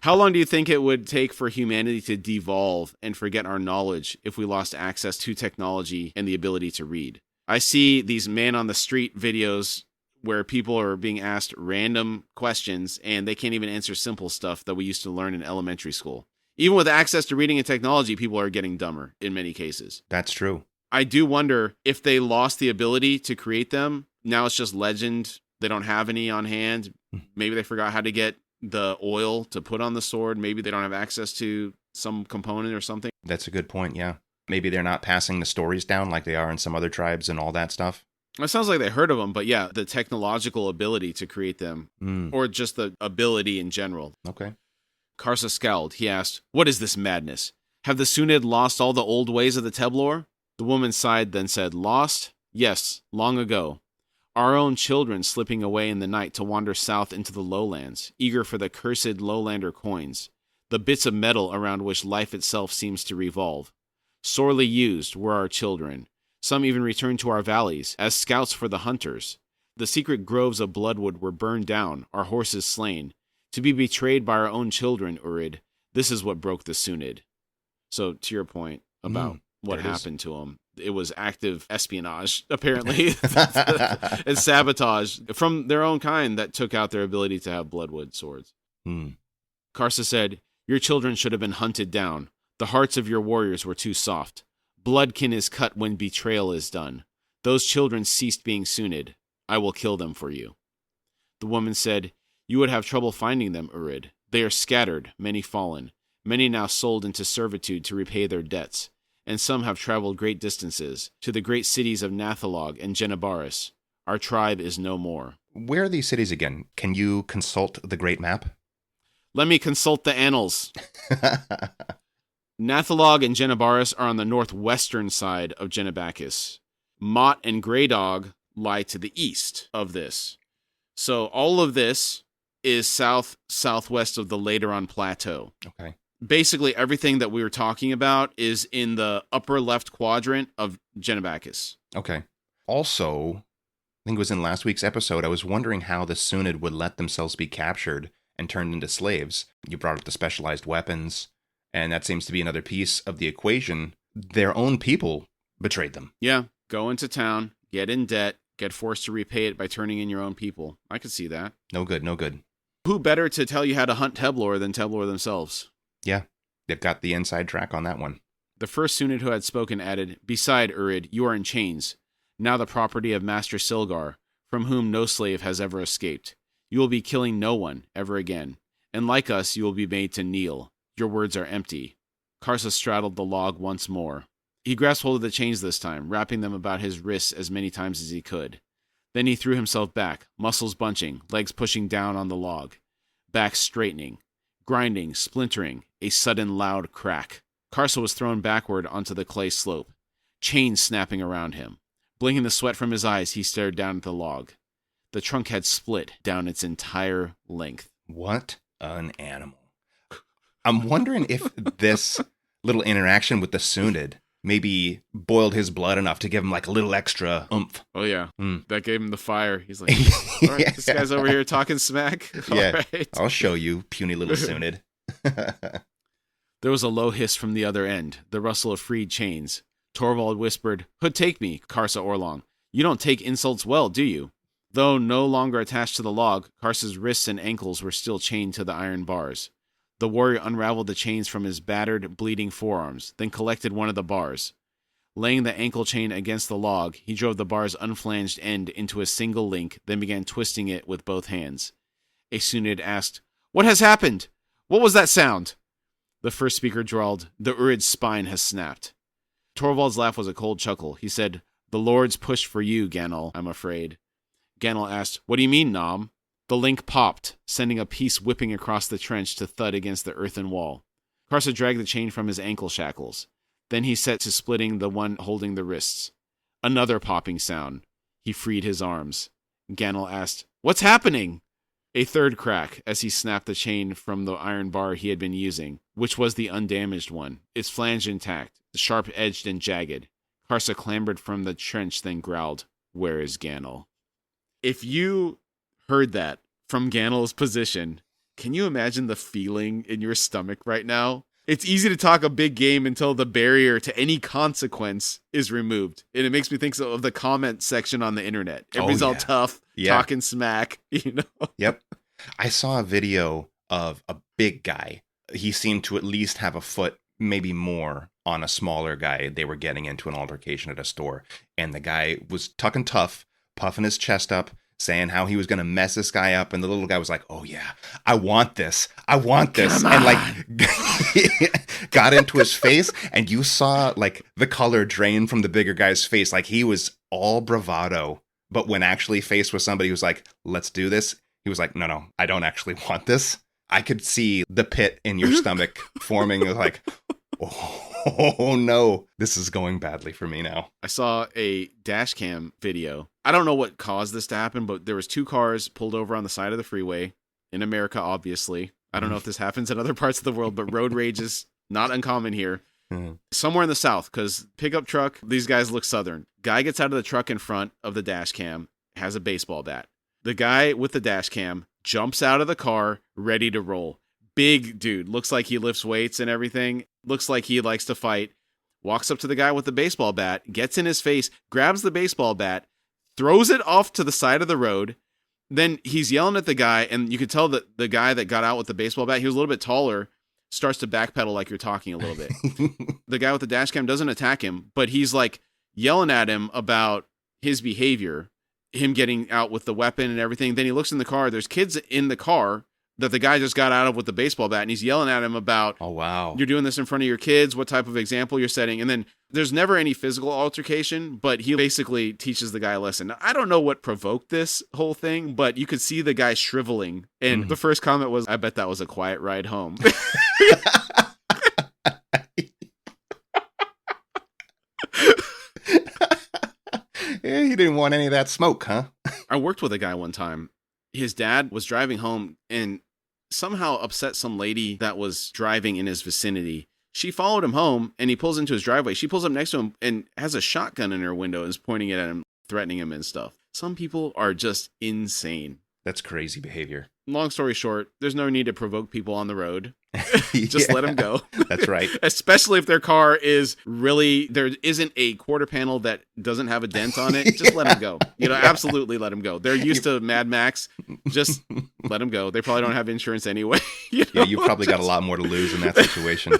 [SPEAKER 1] How long do you think it would take for humanity to devolve and forget our knowledge if we lost access to technology and the ability to read? I see these man-on-the-street videos where people are being asked random questions and they can't even answer simple stuff that we used to learn in elementary school. Even with access to reading and technology, people are getting dumber in many cases.
[SPEAKER 2] That's true.
[SPEAKER 1] I do wonder if they lost the ability to create them. Now it's just legend. They don't have any on hand. Maybe they forgot how to get the oil to put on the sword. Maybe they don't have access to some component or something.
[SPEAKER 2] That's a good point, yeah. Maybe they're not passing the stories down like they are in some other tribes and all that stuff.
[SPEAKER 1] It sounds like they heard of them, but yeah, the technological ability to create them, or just the ability in general.
[SPEAKER 2] Okay.
[SPEAKER 1] Karsa scowled. He asked, "What is this madness? Have the Sunid lost all the old ways of the Teblor?" The woman sighed, then said, "Lost? Yes, long ago. Our own children slipping away in the night to wander south into the lowlands, eager for the cursed lowlander coins, the bits of metal around which life itself seems to revolve. Sorely used were our children. Some even returned to our valleys, as scouts for the hunters. The secret groves of bloodwood were burned down, our horses slain. To be betrayed by our own children, Urid, this is what broke the Sunid." So, to your point about what happened to them, it was active espionage, apparently, and sabotage from their own kind that took out their ability to have bloodwood swords. Karsa said, "Your children should have been hunted down. The hearts of your warriors were too soft. Bloodkin is cut when betrayal is done. Those children ceased being Sunid. I will kill them for you." The woman said, "You would have trouble finding them, Urid. They are scattered, many fallen, many now sold into servitude to repay their debts, and some have traveled great distances, to the great cities of Nathalog and Genebaris. Our tribe is no more."
[SPEAKER 2] Where are these cities again? Can you consult the Great Map?
[SPEAKER 1] Let me consult the annals. Nathalog and Genebaris are on the northwestern side of Genebakis. Mott and Greydog lie to the east of this. So all of this is southwest of the Lateron Plateau.
[SPEAKER 2] Okay.
[SPEAKER 1] Basically, everything that we were talking about is in the upper left quadrant of Genebakis.
[SPEAKER 2] Okay. Also, I think it was in last week's episode, I was wondering how the Sunid would let themselves be captured and turned into slaves. You brought up the specialized weapons, and that seems to be another piece of the equation. Their own people betrayed them.
[SPEAKER 1] Yeah, go into town, get in debt, get forced to repay it by turning in your own people. I could see that.
[SPEAKER 2] No good, no good.
[SPEAKER 1] Who better to tell you how to hunt Teblor than Teblor themselves?
[SPEAKER 2] Yeah, they've got the inside track on that one.
[SPEAKER 1] The first Sunid who had spoken added, "Beside, Urid, you are in chains, now the property of Master Silgar, from whom no slave has ever escaped. You will be killing no one, ever again. And like us, you will be made to kneel. Your words are empty." Karsa straddled the log once more. He grasped hold of the chains this time, wrapping them about his wrists as many times as he could. Then he threw himself back, muscles bunching, legs pushing down on the log. Back straightening, grinding, splintering, a sudden loud crack. Karsa was thrown backward onto the clay slope, chains snapping around him. Blinking the sweat from his eyes, he stared down at the log. The trunk had split down its entire length.
[SPEAKER 2] What an animal. I'm wondering if this little interaction with the Sunid maybe boiled his blood enough to give him like a little extra oomph.
[SPEAKER 1] Oh, yeah. That gave him the fire. He's like, all right, this guy's over here talking smack.
[SPEAKER 2] Yeah,
[SPEAKER 1] all right.
[SPEAKER 2] I'll show you, puny little Sunid.
[SPEAKER 1] There was a low hiss from the other end, the rustle of freed chains. Torvald whispered, "Hood, take me, Karsa Orlong. You don't take insults well, do you?" Though no longer attached to the log, Karsa's wrists and ankles were still chained to the iron bars. The warrior unraveled the chains from his battered, bleeding forearms, then collected one of the bars. Laying the ankle chain against the log, he drove the bar's unflanged end into a single link, then began twisting it with both hands. A Sunid asked, "What has happened? What was that sound?" The first speaker drawled, "The Urid's spine has snapped." Torvald's laugh was a cold chuckle. He said, "The Lord's pushed for you, Ganal, I'm afraid." Ganal asked, "What do you mean, Nom?" The link popped, sending a piece whipping across the trench to thud against the earthen wall. Karsa dragged the chain from his ankle shackles. Then he set to splitting the one holding the wrists. Another popping sound. He freed his arms. Ganal asked, "What's happening?" A third crack as he snapped the chain from the iron bar he had been using, which was the undamaged one, its flange intact, sharp-edged and jagged. Karsa clambered from the trench, then growled, "Where is Ganal?" If you heard that from Ganal's position, can you imagine the feeling in your stomach right now? It's easy to talk a big game until the barrier to any consequence is removed. And it makes me think of the comment section on the internet. Everybody's all tough, talking smack, you know?
[SPEAKER 2] Yep. I saw a video of a big guy. He seemed to at least have a foot, maybe more, on a smaller guy. They were getting into an altercation at a store, and the guy was tucking tough, puffing his chest up, saying how he was going to mess this guy up. And the little guy was like, oh yeah, I want this. And like got into his face, and you saw like the color drain from the bigger guy's face. Like he was all bravado. But when actually faced with somebody who's like, let's do this, he was like, no, I don't actually want this. I could see the pit in your stomach forming. Like, oh no, this is going badly for me now.
[SPEAKER 1] I saw a dash cam video. I don't know what caused this to happen, but there was 2 cars pulled over on the side of the freeway in America, obviously. I don't know if this happens in other parts of the world, but road rage is not uncommon here. Somewhere in the South, because pickup truck, these guys look Southern. Guy gets out of the truck in front of the dash cam, has a baseball bat. The guy with the dash cam jumps out of the car, ready to roll. Big dude, looks like he lifts weights and everything, looks like he likes to fight. Walks up to the guy with the baseball bat, gets in his face, grabs the baseball bat, throws it off to the side of the road. Then he's yelling at the guy, and you could tell that the guy that got out with the baseball bat, he was a little bit taller, starts to backpedal like you're talking a little bit. The guy with the dash cam doesn't attack him, but he's like yelling at him about his behavior, him getting out with the weapon and everything. Then he looks in the car. There's kids in the car that the guy just got out of with the baseball bat, and he's yelling at him about,
[SPEAKER 2] oh, wow,
[SPEAKER 1] you're doing this in front of your kids, what type of example you're setting. And then there's never any physical altercation, but he basically teaches the guy a lesson. Now, I don't know what provoked this whole thing, but you could see the guy shriveling. And the first comment was, I bet that was a quiet ride home.
[SPEAKER 2] Yeah, he didn't want any of that smoke, huh?
[SPEAKER 1] I worked with a guy one time. His dad was driving home and somehow upset some lady that was driving in his vicinity. She followed him home, and he pulls into his driveway. She pulls up next to him and has a shotgun in her window and is pointing it at him, threatening him and stuff. Some people are just insane.
[SPEAKER 2] That's crazy behavior.
[SPEAKER 1] Long story short, there's no need to provoke people on the road. Just let them go.
[SPEAKER 2] That's right.
[SPEAKER 1] Especially if their car is really, there isn't a quarter panel that doesn't have a dent on it. Just let them go. Absolutely let them go. They're used to Mad Max. Just let them go. They probably don't have insurance anyway.
[SPEAKER 2] Yeah, you probably got a lot more to lose in that situation.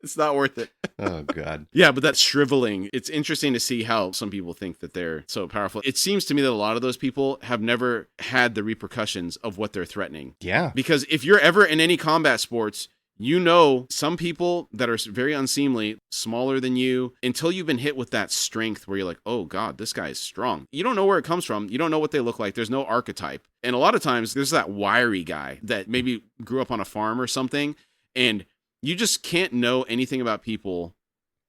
[SPEAKER 1] It's not worth it.
[SPEAKER 2] Oh, God.
[SPEAKER 1] Yeah, but that's shriveling. It's interesting to see how some people think that they're so powerful. It seems to me that a lot of those people have never had the repercussions of what they're threatening.
[SPEAKER 2] Yeah.
[SPEAKER 1] Because if you're ever in any combat sports, some people that are very unseemly, smaller than you, until you've been hit with that strength where you're like, oh God, this guy is strong. You don't know where it comes from. You don't know what they look like. There's no archetype. And a lot of times there's that wiry guy that maybe grew up on a farm or something, and you just can't know anything about people,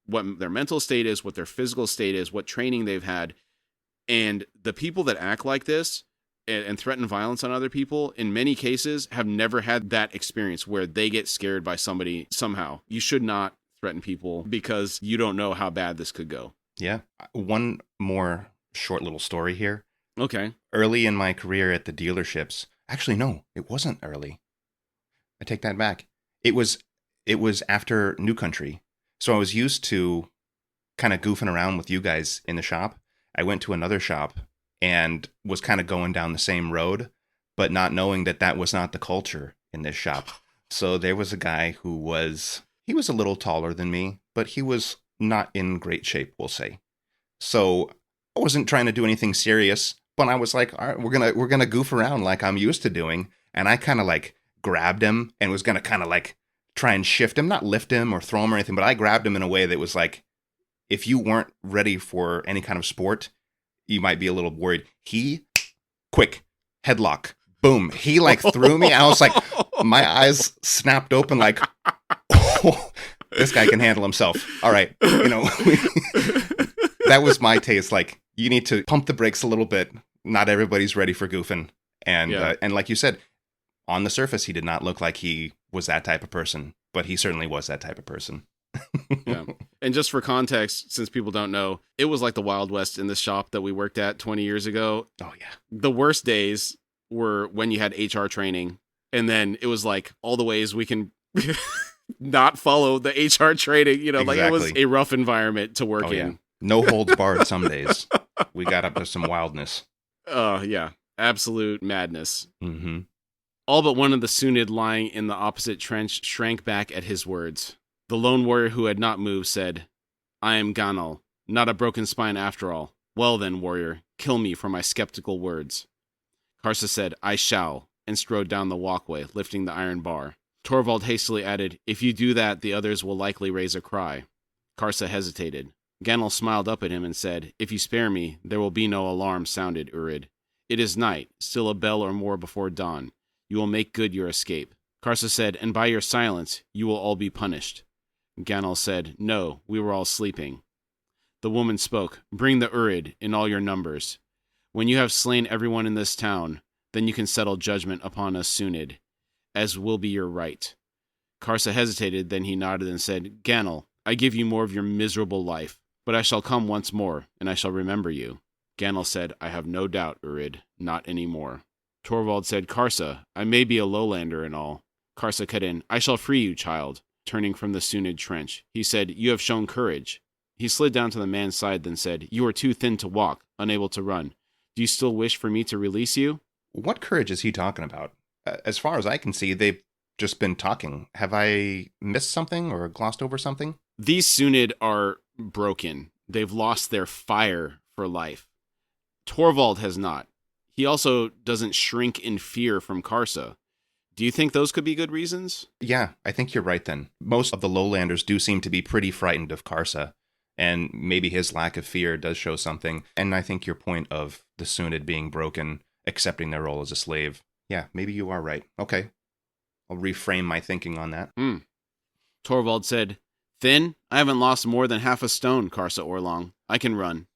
[SPEAKER 1] what their mental state is, what their physical state is, what training they've had. And the people that act like this and threaten violence on other people, in many cases, have never had that experience where they get scared by somebody somehow. You should not threaten people because you don't know how bad this could go.
[SPEAKER 2] Yeah. One more short little story here.
[SPEAKER 1] Okay.
[SPEAKER 2] Early in my career at the dealerships, actually, no, it wasn't early. I take that back. It was after New Country. So I was used to kind of goofing around with you guys in the shop. I went to another shop and was kind of going down the same road, but not knowing that was not the culture in this shop. So there was a guy he was a little taller than me, but he was not in great shape, we'll say. So I wasn't trying to do anything serious, but I was like, all right, we're gonna goof around like I'm used to doing. And I kind of like grabbed him and was gonna kind of like try and shift him, not lift him or throw him or anything, but I grabbed him in a way that was like, if you weren't ready for any kind of sport, you might be a little worried. Quick, headlock, boom. He like threw me. I was like, my eyes snapped open like, oh, this guy can handle himself. All right. That was my taste. Like, you need to pump the brakes a little bit. Not everybody's ready for goofing. And, and like you said, on the surface, he did not look like he was that type of person, but he certainly was that type of person.
[SPEAKER 1] Yeah. And just for context, since people don't know, it was like the Wild West in this shop that we worked at 20 years ago.
[SPEAKER 2] Oh, yeah.
[SPEAKER 1] The worst days were when you had HR training, and then it was like all the ways we can not follow the HR training. Exactly. Like it was a rough environment to work in. Yeah.
[SPEAKER 2] No holds barred some days. We got up to some wildness.
[SPEAKER 1] Oh, yeah. Absolute madness.
[SPEAKER 2] Mm-hmm.
[SPEAKER 1] All but one of the Sunid lying in the opposite trench shrank back at his words. The lone warrior who had not moved said, I am Ganal, not a broken spine after all. Well then, warrior, kill me for my skeptical words. Karsa said, I shall, and strode down the walkway, lifting the iron bar. Torvald hastily added, If you do that, the others will likely raise a cry. Karsa hesitated. Ganal smiled up at him and said, If you spare me, there will be no alarm sounded, Urid. It is night, still a bell or more before dawn. You will make good your escape. Karsa said, And by your silence, you will all be punished. Ganal said, No, we were all sleeping. The woman spoke, Bring the Urid in all your numbers. When you have slain everyone in this town, then you can settle judgment upon us Sunid, as will be your right. Karsa hesitated, then he nodded and said, Ganal, I give you more of your miserable life, but I shall come once more, and I shall remember you. Ganal said, I have no doubt, Urid, not any more. Torvald said, Karsa, I may be a lowlander and all. Karsa cut in, I shall free you, child, turning from the Sunid trench. He said, You have shown courage. He slid down to the man's side, then said, You are too thin to walk, unable to run. Do you still wish for me to release you?
[SPEAKER 2] What courage is he talking about? As far as I can see, they've just been talking. Have I missed something or glossed over something?
[SPEAKER 1] These Sunid are broken. They've lost their fire for life. Torvald has not. He also doesn't shrink in fear from Karsa. Do you think those could be good reasons?
[SPEAKER 2] Yeah, I think you're right then. Most of the lowlanders do seem to be pretty frightened of Karsa, and maybe his lack of fear does show something. And I think your point of the Sunid being broken, accepting their role as a slave. Yeah, maybe you are right. Okay. I'll reframe my thinking on that.
[SPEAKER 1] Torvald said, Thin, I haven't lost more than half a stone, Karsa Orlong. I can run.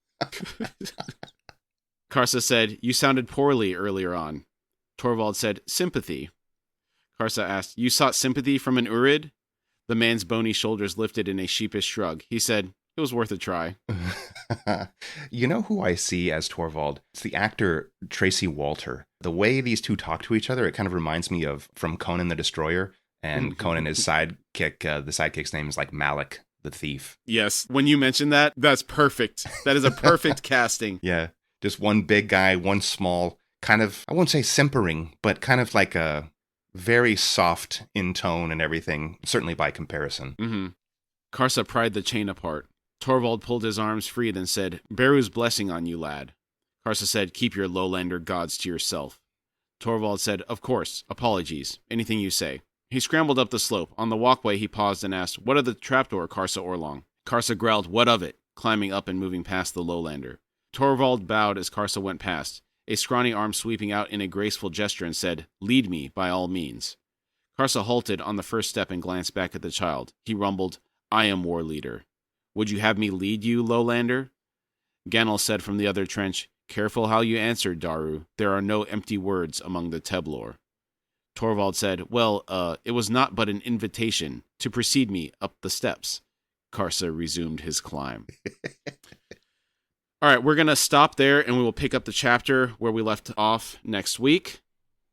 [SPEAKER 1] Karsa said, You sounded poorly earlier on. Torvald said, Sympathy. Karsa asked, You sought sympathy from an Urid? The man's bony shoulders lifted in a sheepish shrug. He said, It was worth a try.
[SPEAKER 2] You know who I see as Torvald? It's the actor Tracy Walter. The way these two talk to each other, it kind of reminds me of from Conan the Destroyer. And Conan, his sidekick, the sidekick's name is like Malik, the thief.
[SPEAKER 1] Yes, when you mention that, that's perfect. That is a perfect casting.
[SPEAKER 2] Yeah, just one big guy, one small, kind of, I won't say simpering, but kind of like a very soft in tone and everything, certainly by comparison.
[SPEAKER 1] Karsa pried the chain apart. Torvald pulled his arms free, then said, Beru's blessing on you, lad. Karsa said, Keep your lowlander gods to yourself. Torvald said, Of course, apologies, anything you say. He scrambled up the slope. On the walkway, he paused and asked, What of the trapdoor, Karsa Orlong? Karsa growled, What of it? Climbing up and moving past the lowlander. Torvald bowed as Karsa went past, a scrawny arm sweeping out in a graceful gesture, and said, Lead me, by all means. Karsa halted on the first step and glanced back at the child. He rumbled, I am war leader. Would you have me lead you, lowlander? Ganal said from the other trench, Careful how you answer, Daru. There are no empty words among the Teblor. Torvald said, Well, it was not but an invitation to precede me up the steps. Karsa resumed his climb. All right, we're going to stop there, and we will pick up the chapter where we left off next week.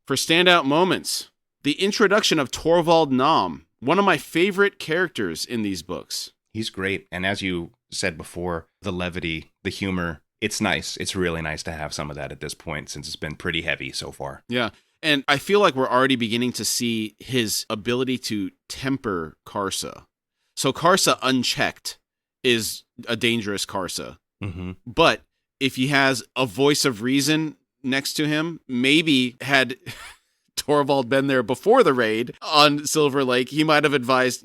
[SPEAKER 1] For standout moments, the introduction of Torvald Nam, one of my favorite characters in these books.
[SPEAKER 2] He's great, and as you said before, the levity, the humor, it's nice. It's really nice to have some of that at this point, since it's been pretty heavy so far.
[SPEAKER 1] Yeah. And I feel like we're already beginning to see his ability to temper Karsa. So Karsa unchecked is a dangerous Karsa. But if he has a voice of reason next to him, maybe had Torvald been there before the raid on Silver Lake, he might have advised,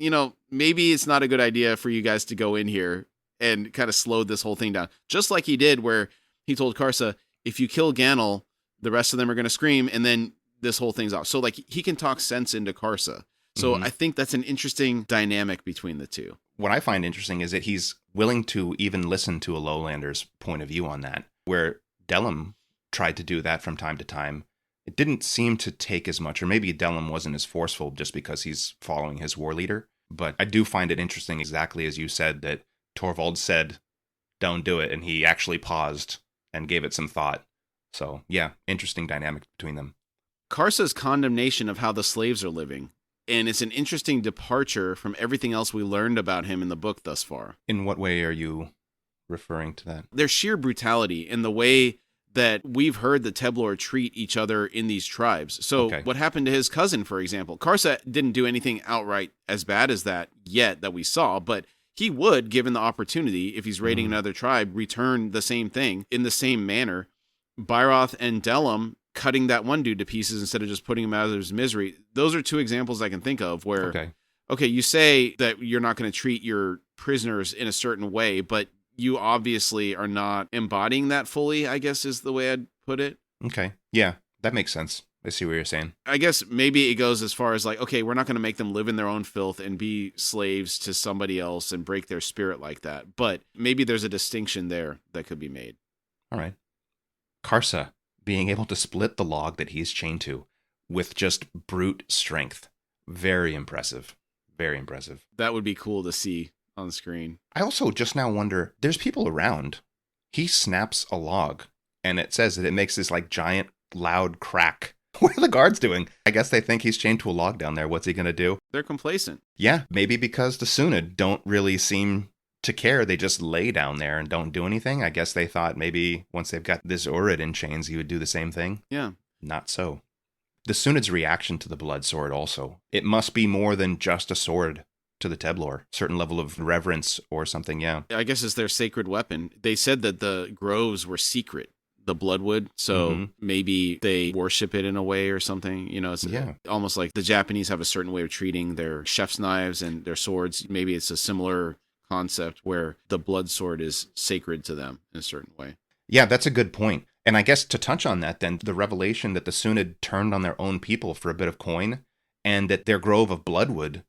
[SPEAKER 1] maybe it's not a good idea for you guys to go in here, and kind of slowed this whole thing down. Just like he did where he told Karsa, if you kill Ganal, the rest of them are going to scream, and then this whole thing's off. So like he can talk sense into Karsa. So I think that's an interesting dynamic between the two.
[SPEAKER 2] What I find interesting is that he's willing to even listen to a lowlander's point of view on that, where Delum tried to do that from time to time. It didn't seem to take as much, or maybe Delum wasn't as forceful just because he's following his war leader. But I do find it interesting, exactly as you said, that Torvald said, don't do it, and he actually paused and gave it some thought. So yeah, interesting dynamic between them.
[SPEAKER 1] Karsa's condemnation of how the slaves are living. And it's an interesting departure from everything else we learned about him in the book thus far.
[SPEAKER 2] In what way are you referring to that?
[SPEAKER 1] Their sheer brutality and the way that we've heard the Teblor treat each other in these tribes. So what happened to his cousin, for example? Karsa didn't do anything outright as bad as that yet that we saw, but he would, given the opportunity, if he's raiding another tribe, return the same thing in the same manner. Byroth and Delam cutting that one dude to pieces instead of just putting him out of his misery. Those are two examples I can think of where, okay, you say that you're not going to treat your prisoners in a certain way, but you obviously are not embodying that fully, I guess is the way I'd put it.
[SPEAKER 2] Okay. Yeah, that makes sense. I see what you're saying.
[SPEAKER 1] I guess maybe it goes as far as like, okay, we're not going to make them live in their own filth and be slaves to somebody else and break their spirit like that. But maybe there's a distinction there that could be made.
[SPEAKER 2] All right. Karsa being able to split the log that he's chained to with just brute strength. Very impressive. Very impressive.
[SPEAKER 1] That would be cool to see on screen.
[SPEAKER 2] I also just now wonder, there's people around. He snaps a log and it says that it makes this like giant loud crack. What are the guards doing? I guess they think he's chained to a log down there. What's he going to do?
[SPEAKER 1] They're complacent.
[SPEAKER 2] Yeah, maybe because the Sunid don't really seem to care. They just lay down there and don't do anything. I guess they thought maybe once they've got this Urid in chains, he would do the same thing.
[SPEAKER 1] Yeah.
[SPEAKER 2] Not so. The Sunid's reaction to the blood sword also. It must be more than just a sword to the Teblor. Certain level of reverence or something, yeah.
[SPEAKER 1] I guess it's their sacred weapon. They said that the groves were secret. The bloodwood, so maybe they worship it in a way or something. You know, it's almost like the Japanese have a certain way of treating their chef's knives and their swords. Maybe it's a similar concept where the blood sword is sacred to them in a certain way.
[SPEAKER 2] Yeah, that's a good point. And I guess to touch on that then, the revelation that the Sunid turned on their own people for a bit of coin and that their grove of bloodwood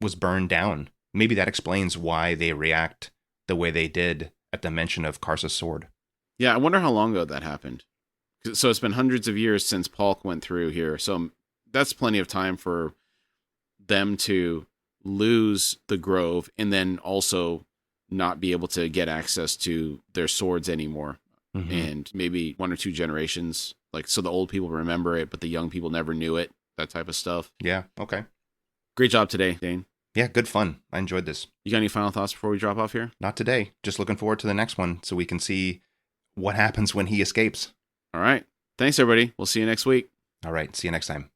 [SPEAKER 2] was burned down. Maybe that explains why they react the way they did at the mention of Karsa's sword.
[SPEAKER 1] Yeah, I wonder how long ago that happened. So it's been hundreds of years since Palk went through here. So that's plenty of time for them to lose the grove and then also not be able to get access to their swords anymore. And maybe 1 or 2 generations, like so the old people remember it, but the young people never knew it, that type of stuff.
[SPEAKER 2] Yeah, okay.
[SPEAKER 1] Great job today, Dane.
[SPEAKER 2] Yeah, good fun. I enjoyed this.
[SPEAKER 1] You got any final thoughts before we drop off here?
[SPEAKER 2] Not today. Just looking forward to the next one so we can see what happens when he escapes.
[SPEAKER 1] All right. Thanks, everybody. We'll see you next week.
[SPEAKER 2] All right. See you next time.